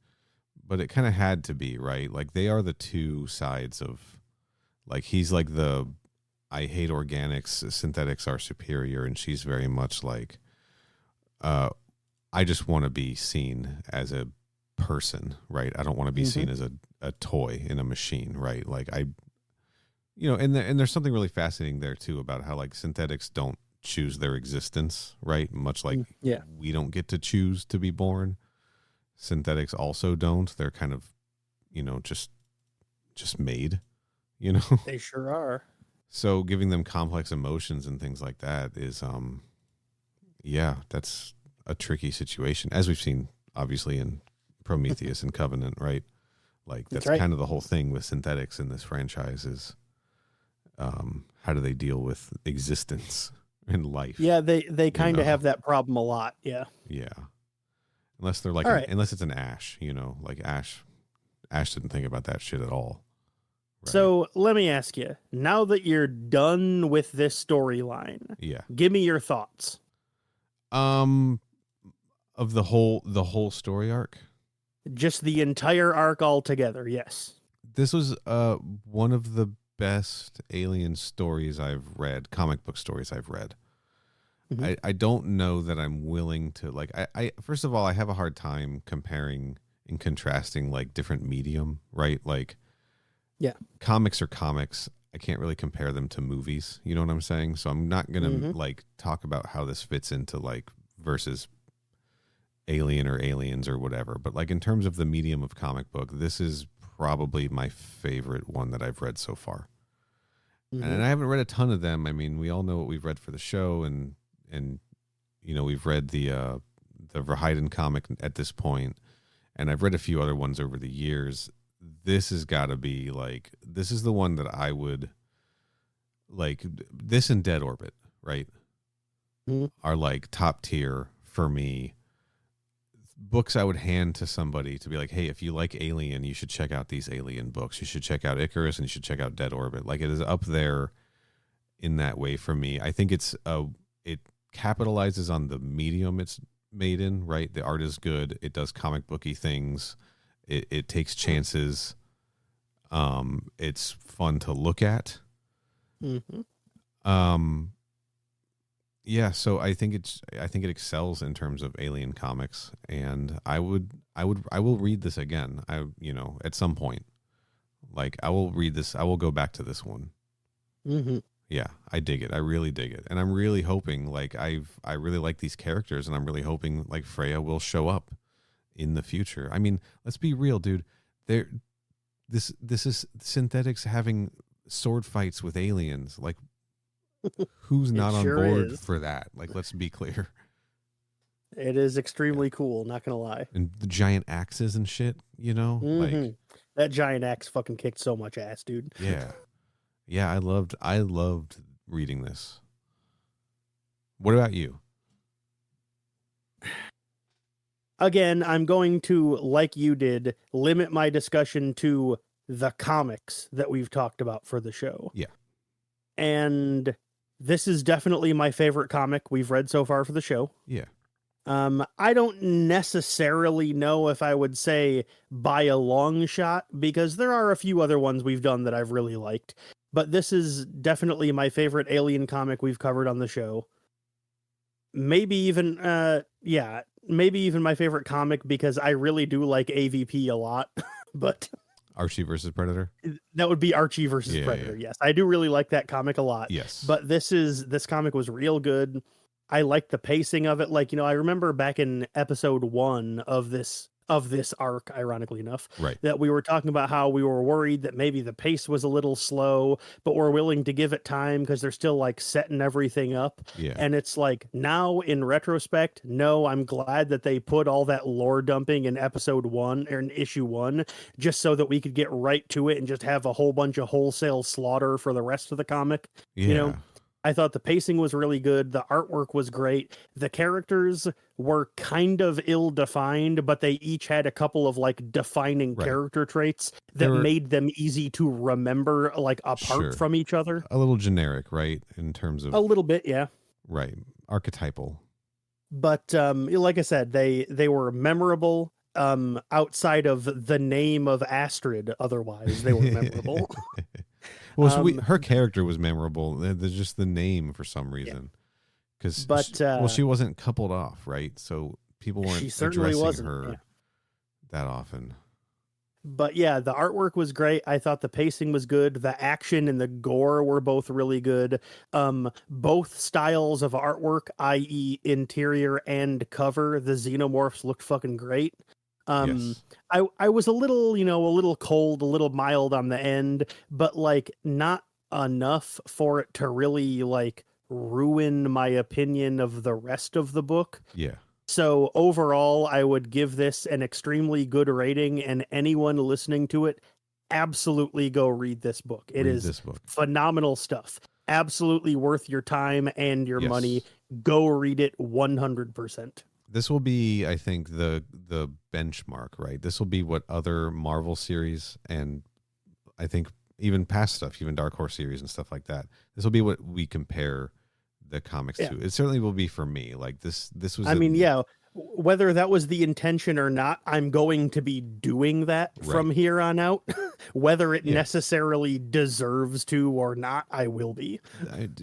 but it kind of had to be, right? Like they are the two sides of, like he's like the I hate organics, synthetics are superior, and she's very much like I just want to be seen as a person, right? I don't want to be seen as a toy in a machine, right? Like and there's something really fascinating there too about how like synthetics don't choose their existence, right? Much like we don't get to choose to be born. Synthetics also don't. They're kind of, just made, They sure are. So giving them complex emotions and things like that is, that's a tricky situation, as we've seen obviously in Prometheus and Covenant, right? Like that's right. Kind of the whole thing with synthetics in this franchise is, how do they deal with existence and life? Yeah, they kind of have that problem a lot. Yeah. Yeah. Unless they're like, unless it's an Ash, like Ash didn't think about that shit at all. Right? So let me ask you, now that you're done with this storyline, give me your thoughts. Of the whole story arc? Just the entire arc altogether, yes. This was one of the best alien stories I've read, comic book stories I've read. I don't know that I'm willing to, like, I first of all, I have a hard time comparing and contrasting like different medium, right? Like, comics are comics. I can't really compare them to movies. You know what I'm saying? So I'm not going to like talk about how this fits into like versus Alien or Aliens or whatever. But like in terms of the medium of comic book, this is probably my favorite one that I've read so far. And I haven't read a ton of them. I mean, we all know what we've read for the show and we've read the Verheiden comic at this point, and I've read a few other ones over the years. This has got to be like, this is the one that I would like. This and Dead Orbit, right, are like top tier for me. Books I would hand to somebody to be like, hey, if you like Alien, you should check out these Alien books. You should check out Icarus and you should check out Dead Orbit. Like, it is up there in that way for me. I think it capitalizes on the medium it's made in, right? The art is good. It does comic booky things. It takes chances. It's fun to look at. So I think it excels in terms of Alien comics, and I will read this again. At some point, like I will read this. I will go back to this one. Yeah, I dig it. I really dig it, and I'm really hoping, like I really like these characters, and I'm really hoping like Freya will show up in the future. I mean, let's be real, dude. This is synthetics having sword fights with aliens. Like, who's not on board for that? Like, let's be clear. It is extremely cool, not gonna lie. And the giant axes and shit, like that giant axe fucking kicked so much ass, dude. Yeah, I loved reading this. What about you? Again, I'm going to, like you did, limit my discussion to the comics that we've talked about for the show. Yeah. And this is definitely my favorite comic we've read so far for the show. Yeah. I don't necessarily know if I would say by a long shot, because there are a few other ones we've done that I've really liked. But this is definitely my favorite Alien comic we've covered on the show. Maybe even my favorite comic, because I really do like AVP a lot. But Archie versus Predator? That would be Archie versus Predator. Yeah. Yes, I do really like that comic a lot. Yes. But this comic was real good. I like the pacing of it. Like, I remember back in episode 1 of this arc, ironically enough, right, that we were talking about how we were worried that maybe the pace was a little slow, but we're willing to give it time because they're still like setting everything up. Yeah. And it's like, now in retrospect, no, I'm glad that they put all that lore dumping in episode 1 or in issue 1, just so that we could get right to it and just have a whole bunch of wholesale slaughter for the rest of the comic. Yeah. I thought the pacing was really good. The artwork was great. The characters were kind of ill-defined, but they each had a couple of like defining character traits that made them easy to remember, like apart from each other. A little generic, right? In terms of a little bit, yeah. Right. Archetypal. But like I said, they were memorable. outside of the name of Astrid, otherwise they were memorable. Well, her character was memorable. There's just the name for some reason. Because, she wasn't coupled off, right? So people weren't addressing her that often. But yeah, the artwork was great. I thought the pacing was good. The action and the gore were both really good. Both styles of artwork, i.e. interior and cover, the Xenomorphs looked fucking great. Yes. I was a little cold, a little mild on the end, but like not enough for it to really like ruin my opinion of the rest of the book. Yeah. So overall, I would give this an extremely good rating, and anyone listening to it, absolutely go read this book. It is phenomenal stuff. Absolutely worth your time and your money. Go read it 100%. This will be, I think, the benchmark, right? This will be what other Marvel series, and I think even past stuff, even Dark Horse series and stuff like that, this will be what we compare the comics to. It certainly will be for me. Like this was whether that was the intention or not, I'm going to be doing that from here on out. Whether it necessarily deserves to or not, I will be.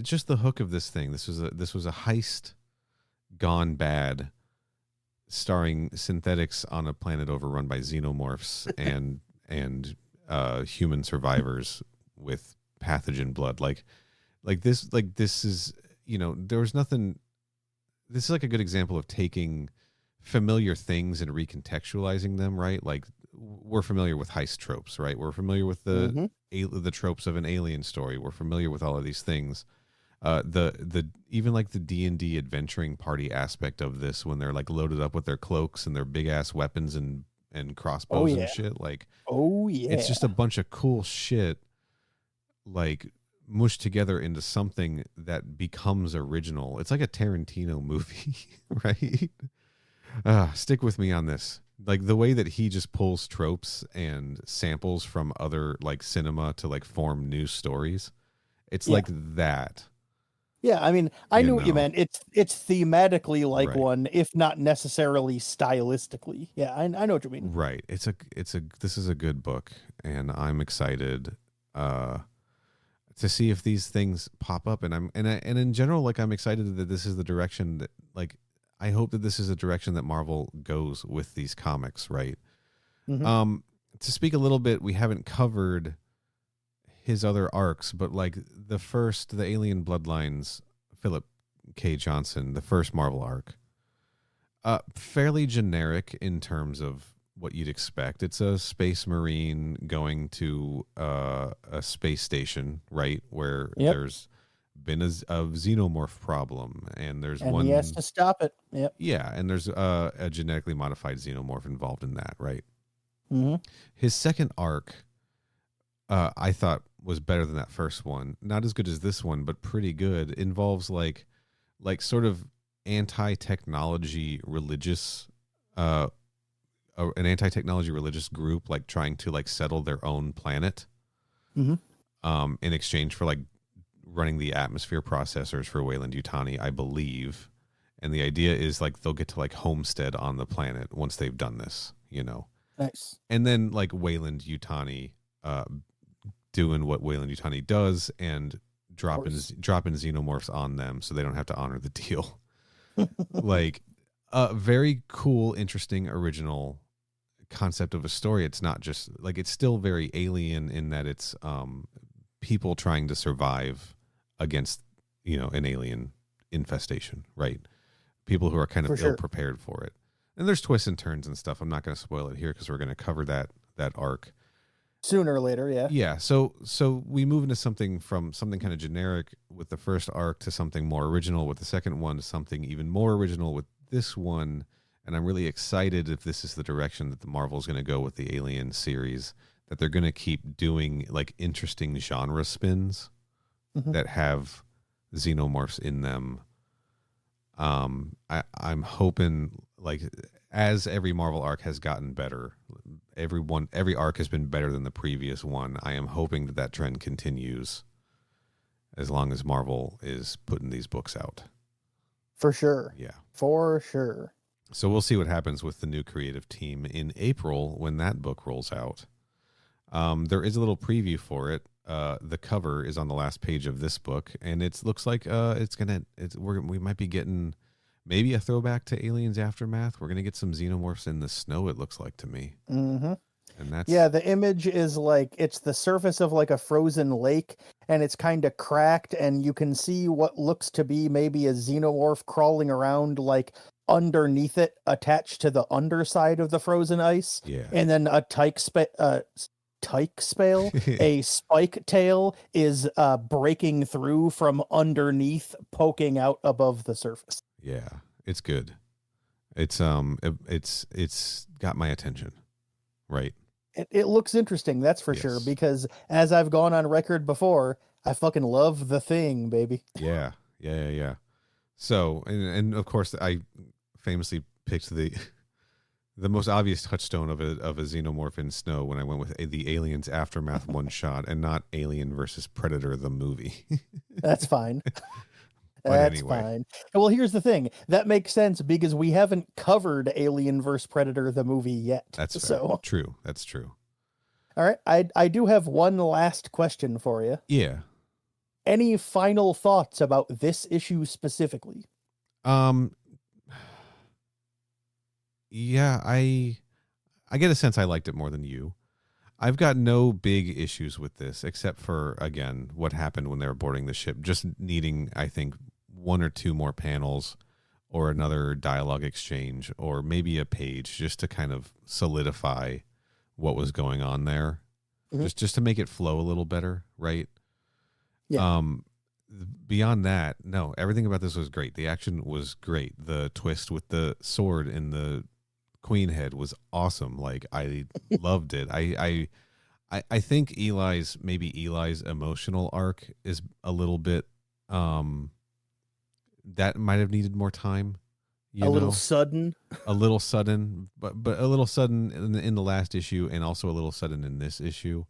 Just the hook of this thing. This was a heist gone bad, starring synthetics on a planet overrun by xenomorphs and human survivors with pathogen blood. Like this is, there was nothing. This is like a good example of taking familiar things and recontextualizing them, right? Like we're familiar with heist tropes, right? We're familiar with the tropes of an alien story. We're familiar with all of these things. The even like the D&D adventuring party aspect of this, when they're like loaded up with their cloaks and their big ass weapons and crossbows and shit. Like, it's just a bunch of cool shit, like mushed together into something that becomes original. It's like a Tarantino movie, right? Stick with me on this. Like the way that he just pulls tropes and samples from other like cinema to like form new stories. It's like that. Yeah, I mean, I knew what you meant. It's thematically like one, if not necessarily stylistically. Yeah, I know what you mean. Right. This is a good book, and I'm excited to see if these things pop up. And in general, like I'm excited that this is the direction that, like, I hope that this is the direction that Marvel goes with these comics, right? To speak a little bit, we haven't covered his other arcs, but like the Alien Bloodlines, Philip K. Johnson, the first Marvel arc, fairly generic in terms of what you'd expect. It's a space marine going to a space station, right, where there's been a xenomorph problem, and he has to stop it. Yeah, and there's a genetically modified xenomorph involved in that, right? His second arc, I thought was better than that first one. Not as good as this one, but pretty good. Involves like sort of anti-technology religious, an anti-technology religious group, like trying to like settle their own planet, in exchange for like running the atmosphere processors for Weyland-Yutani, I believe. And the idea is like they'll get to like homestead on the planet once they've done this, Nice. And then like Weyland-Yutani doing what Weyland-Yutani does and dropping xenomorphs on them so they don't have to honor the deal. Like a very cool, interesting, original concept of a story. It's not just like, it's still very alien in that it's people trying to survive against an alien infestation, right? People who are kind of ill prepared for it. And there's twists and turns and stuff. I'm not going to spoil it here because we're going to cover that arc sooner or later. Yeah. So we move into something kind of generic with the first arc to something more original with the second one, to something even more original with this one. And I'm really excited if this is the direction that the Marvel is going to go with the Alien series, that they're going to keep doing like interesting genre spins that have xenomorphs in them. I'm hoping, like, as every Marvel arc has gotten better, every arc has been better than the previous one. I am hoping that trend continues as long as Marvel is putting these books out. For sure. Yeah. For sure. So we'll see what happens with the new creative team in April when that book rolls out. There is a little preview for it. The cover is on the last page of this book, and it looks like we might be getting maybe a throwback to Aliens Aftermath. We're gonna get some xenomorphs in the snow. It looks like to me. Mm-hmm. And that's the image is like it's the surface of like a frozen lake, and it's kind of cracked, and you can see what looks to be maybe a xenomorph crawling around like underneath it, attached to the underside of the frozen ice. Yeah. And then a a spike tail is breaking through from underneath, poking out above the surface. Yeah, it's good. It's got my attention. Right. It looks interesting, that's for sure, because as I've gone on record before, I fucking love The Thing, baby. Yeah. So, and of course, I famously picked the most obvious touchstone of a xenomorph in snow when I went with the Aliens Aftermath one shot and not Alien versus Predator the movie. That's fine. That's anyway. Fine. Well, here's the thing. That makes sense because we haven't covered Alien vs. Predator the movie yet. That's fair. So true. That's true. All right. I do have one last question for you. Yeah. Any final thoughts about this issue specifically? Yeah, I get a sense I liked it more than you. I've got no big issues with this, except for, again, what happened when they were boarding the ship. Just needing, I think, one or two more panels or another dialogue exchange or maybe a page just to kind of solidify what was going on there. Mm-hmm. Just to make it flow a little better, right? Yeah. Beyond that, no, everything about this was great. The action was great. The twist with the sword in the queen head was awesome. Like, I loved it. I think Eli's emotional arc is a little bit that might have needed more time. Little sudden, but a little sudden in the last issue, and also a little sudden in this issue.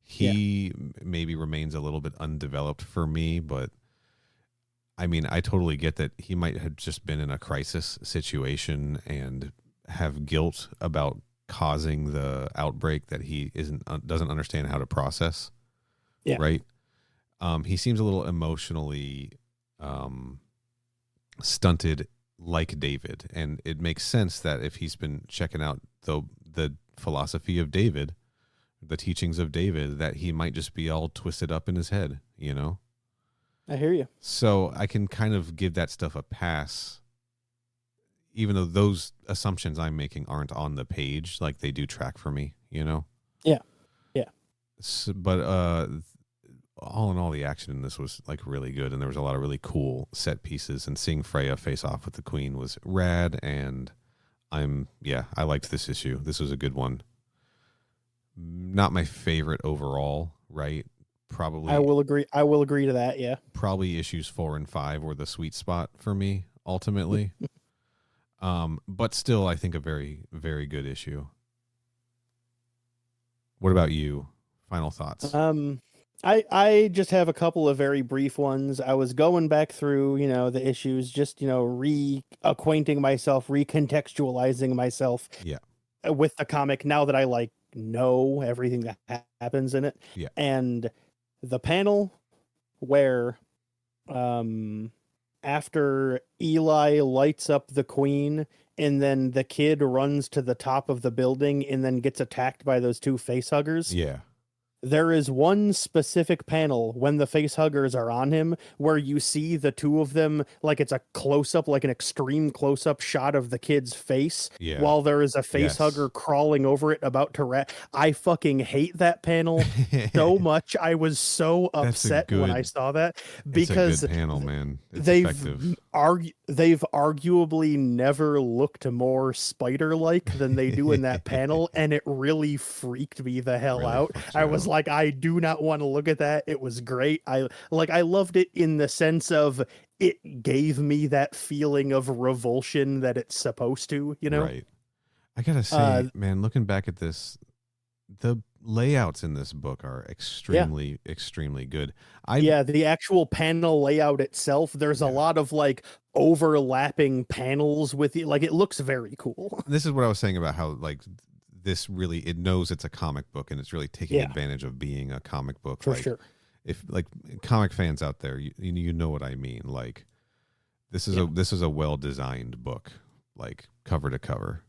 He maybe remains a little bit undeveloped for me, but I mean, I totally get that he might have just been in a crisis situation and have guilt about causing the outbreak that he doesn't understand how to process. Yeah. Right. He seems a little emotionally stunted, like David, and it makes sense that if he's been checking out the philosophy of David, the teachings of David, that he might just be all twisted up in his head, you know? I hear you. So I can kind of give that stuff a pass, even though those assumptions I'm making aren't on the page, like they do track for me, you know? Yeah. So, but all in all, the action in this was like really good, and there was a lot of really cool set pieces, and seeing Freya face off with the queen was rad, and I liked this issue. This was a good one. Not my favorite overall, right? Probably. I will agree to that, yeah. Probably issues 4 and 5 were the sweet spot for me, ultimately. But still, I think a very, very good issue. What about you? Final thoughts? I just have a couple of very brief ones. I was going back through, the issues, just, reacquainting myself, recontextualizing myself with the comic now that I know everything that happens in it. Yeah. And the panel where after Eli lights up the queen and then the kid runs to the top of the building and then gets attacked by those two facehuggers. Yeah. There is one specific panel when the facehuggers are on him where you see the two of them, like it's a close-up, like an extreme close-up shot of the kid's face while there is a facehugger crawling over it about to I fucking hate that panel so much. I was so upset when I saw that because it's a good panel, man. It's they've arguably never looked more spider-like than they do in that panel, and it really freaked me the hell out. I was like, I do not want to look at that. It was great. I loved it in the sense of it gave me that feeling of revulsion that it's supposed to, Right. I gotta say, man, looking back at this, the layouts in this book are extremely good. The actual panel layout itself, there's a lot of like overlapping panels with it. Like, it looks very cool. This is what I was saying about how like this really, it knows it's a comic book and it's really taking advantage of being a comic book. For like, sure. If like comic fans out there, you know what I mean. Like, this is a well designed book, like cover to cover.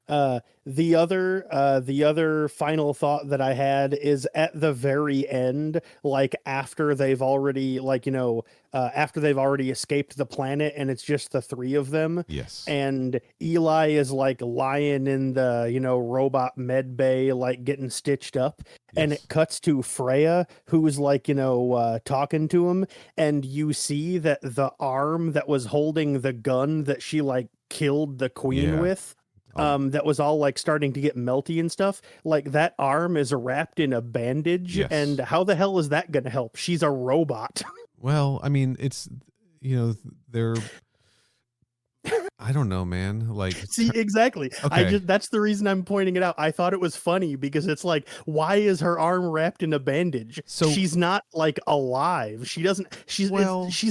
The other final thought that I had is at the very end, like after they've already after they've already escaped the planet and it's just the three of them. Yes. And Eli is like lying in the, robot med bay, like getting stitched up. Yes. And it cuts to Freya, who's like, talking to him. And you see that the arm that was holding the gun that she like killed the queen with, that was all like starting to get melty and stuff, like that arm is wrapped in a bandage. Yes. And how the hell is that gonna help? She's a robot. Well, I mean, it's, they're, I don't know, man. Like, see, exactly. Okay. That's the reason I'm pointing it out. I thought it was funny because it's like, why is her arm wrapped in a bandage? So she's not like alive. She's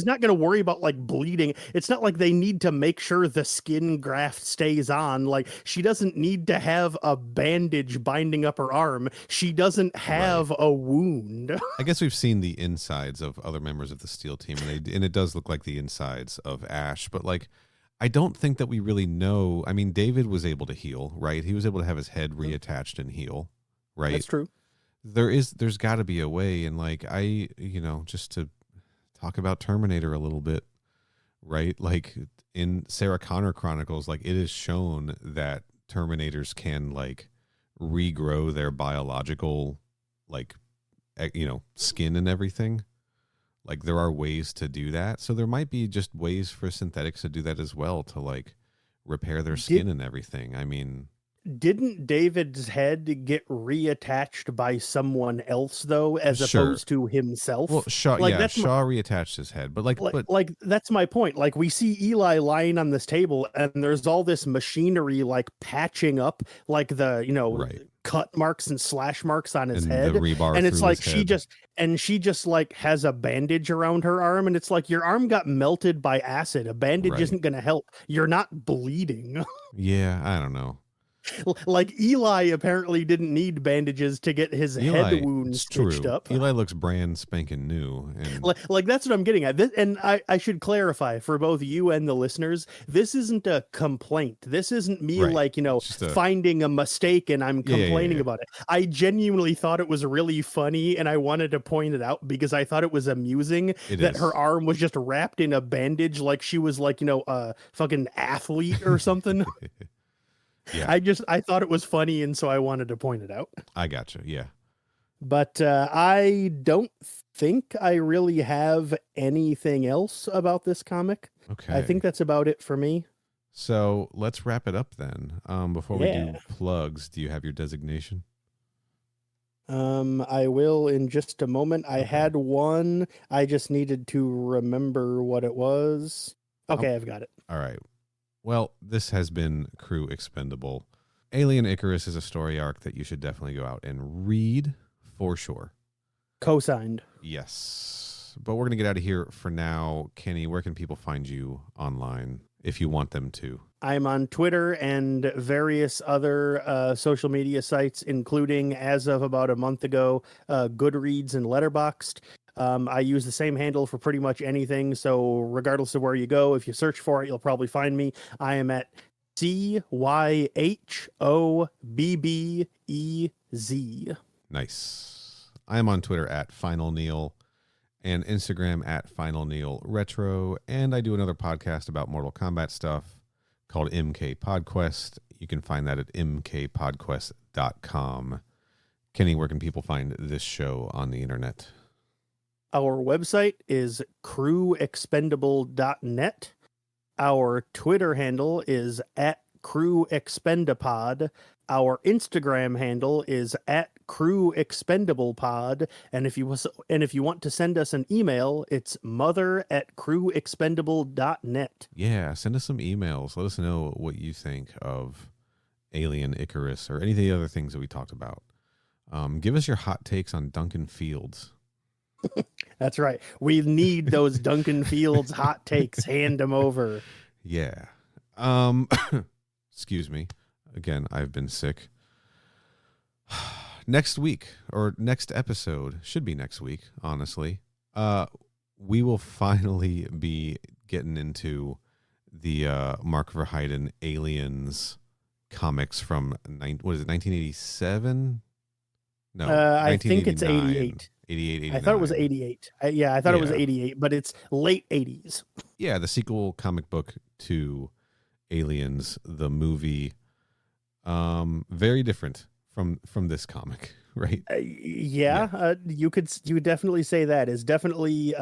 not going to worry about like bleeding. It's not like they need to make sure the skin graft stays on. Like, she doesn't need to have a bandage binding up her arm. She doesn't have a wound. I guess we've seen the insides of other members of the SEAL team, and it does look like the insides of Ash, but like, I don't think that we really know. I mean, David was able to heal, right? He was able to have his head reattached and heal, right? That's true. There's got to be a way. And like, just to talk about Terminator a little bit, right? Like in Sarah Connor Chronicles, like it is shown that Terminators can like regrow their biological, like, skin and everything. Like, there are ways to do that. So there might be just ways for synthetics to do that as well, to like repair their skin and everything. I mean, didn't David's head get reattached by someone else though, as opposed to himself? Well, Shaw reattached his head, but like that's my point. Like, we see Eli lying on this table and there's all this machinery like patching up like the, cut marks and slash marks on his head, and it's like she just like has a bandage around her arm, and it's like, your arm got melted by acid. A bandage isn't going to help. You're not bleeding. Yeah, I don't know. Like, Eli apparently didn't need bandages to get his head wound stitched up. Eli looks brand spanking new. And like that's what I'm getting at. And I should clarify for both you and the listeners, this isn't a complaint. This isn't me finding a mistake and I'm complaining about it. I genuinely thought it was really funny and I wanted to point it out because I thought it was amusing her arm was just wrapped in a bandage like she was like, a fucking athlete or something. Yeah. I thought it was funny, and so I wanted to point it out. I gotcha. Yeah. But I don't think I really have anything else about this comic. Okay. I think that's about it for me. So let's wrap it up then. Before we do plugs, do you have your designation? I will in just a moment. I had one. I just needed to remember what it was. Okay, I've got it. All right. Well, this has been Crew Expendable. Alien Icarus is a story arc that you should definitely go out and read for sure. Co-signed. Yes. But we're going to get out of here for now. Kenny, where can people find you online if you want them to? I'm on Twitter and various other social media sites, including, as of about a month ago, Goodreads and Letterboxd. I use the same handle for pretty much anything, so regardless of where you go, if you search for it, you'll probably find me. I am at CYHOBBEZ. Nice. I am on Twitter at Final Neal and Instagram at Final Neal Retro, and I do another podcast about Mortal Kombat stuff called MK PodQuest. You can find that at mkpodquest.com. Kenny, where can people find this show on the internet? Our website is crewexpendable.net. Our Twitter handle is at crewexpendapod. Our Instagram handle is at crewexpendablepod. And if you want to send us an email, it's mother@crewexpendable.net. Yeah, send us some emails. Let us know what you think of Alien Icarus or any of the other things that we talked about. Give us your hot takes on Duncan Fields. That's right. We need those Duncan Fields hot takes. Hand them over. Yeah. Excuse me. Again, I've been sick. Next week, or next episode, should be next week, honestly. We will finally be getting into the Mark Verheiden Aliens comics from 1987? No, I think it's 88. 88, 89. I thought it was 88. I thought it was 88, but it's late 80s. Yeah, the sequel comic book to Aliens, the movie. Very different from this comic, right? You could definitely say that is definitely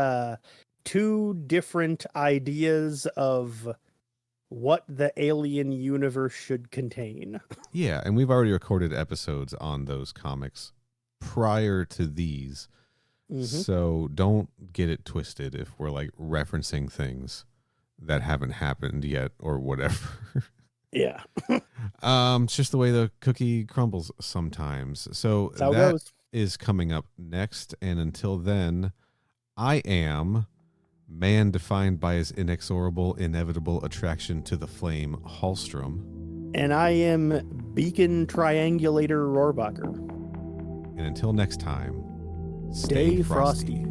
two different ideas of what the alien universe should contain. Yeah, and we've already recorded episodes on those comics prior to these. Mm-hmm. So don't get it twisted if we're like referencing things that haven't happened yet or whatever. Yeah. It's just the way the cookie crumbles sometimes. So that is coming up next. And until then, I am man defined by his inexorable, inevitable attraction to the flame, Hallstrom. And I am Beacon Triangulator Rohrbacher. And until next time, stay frosty.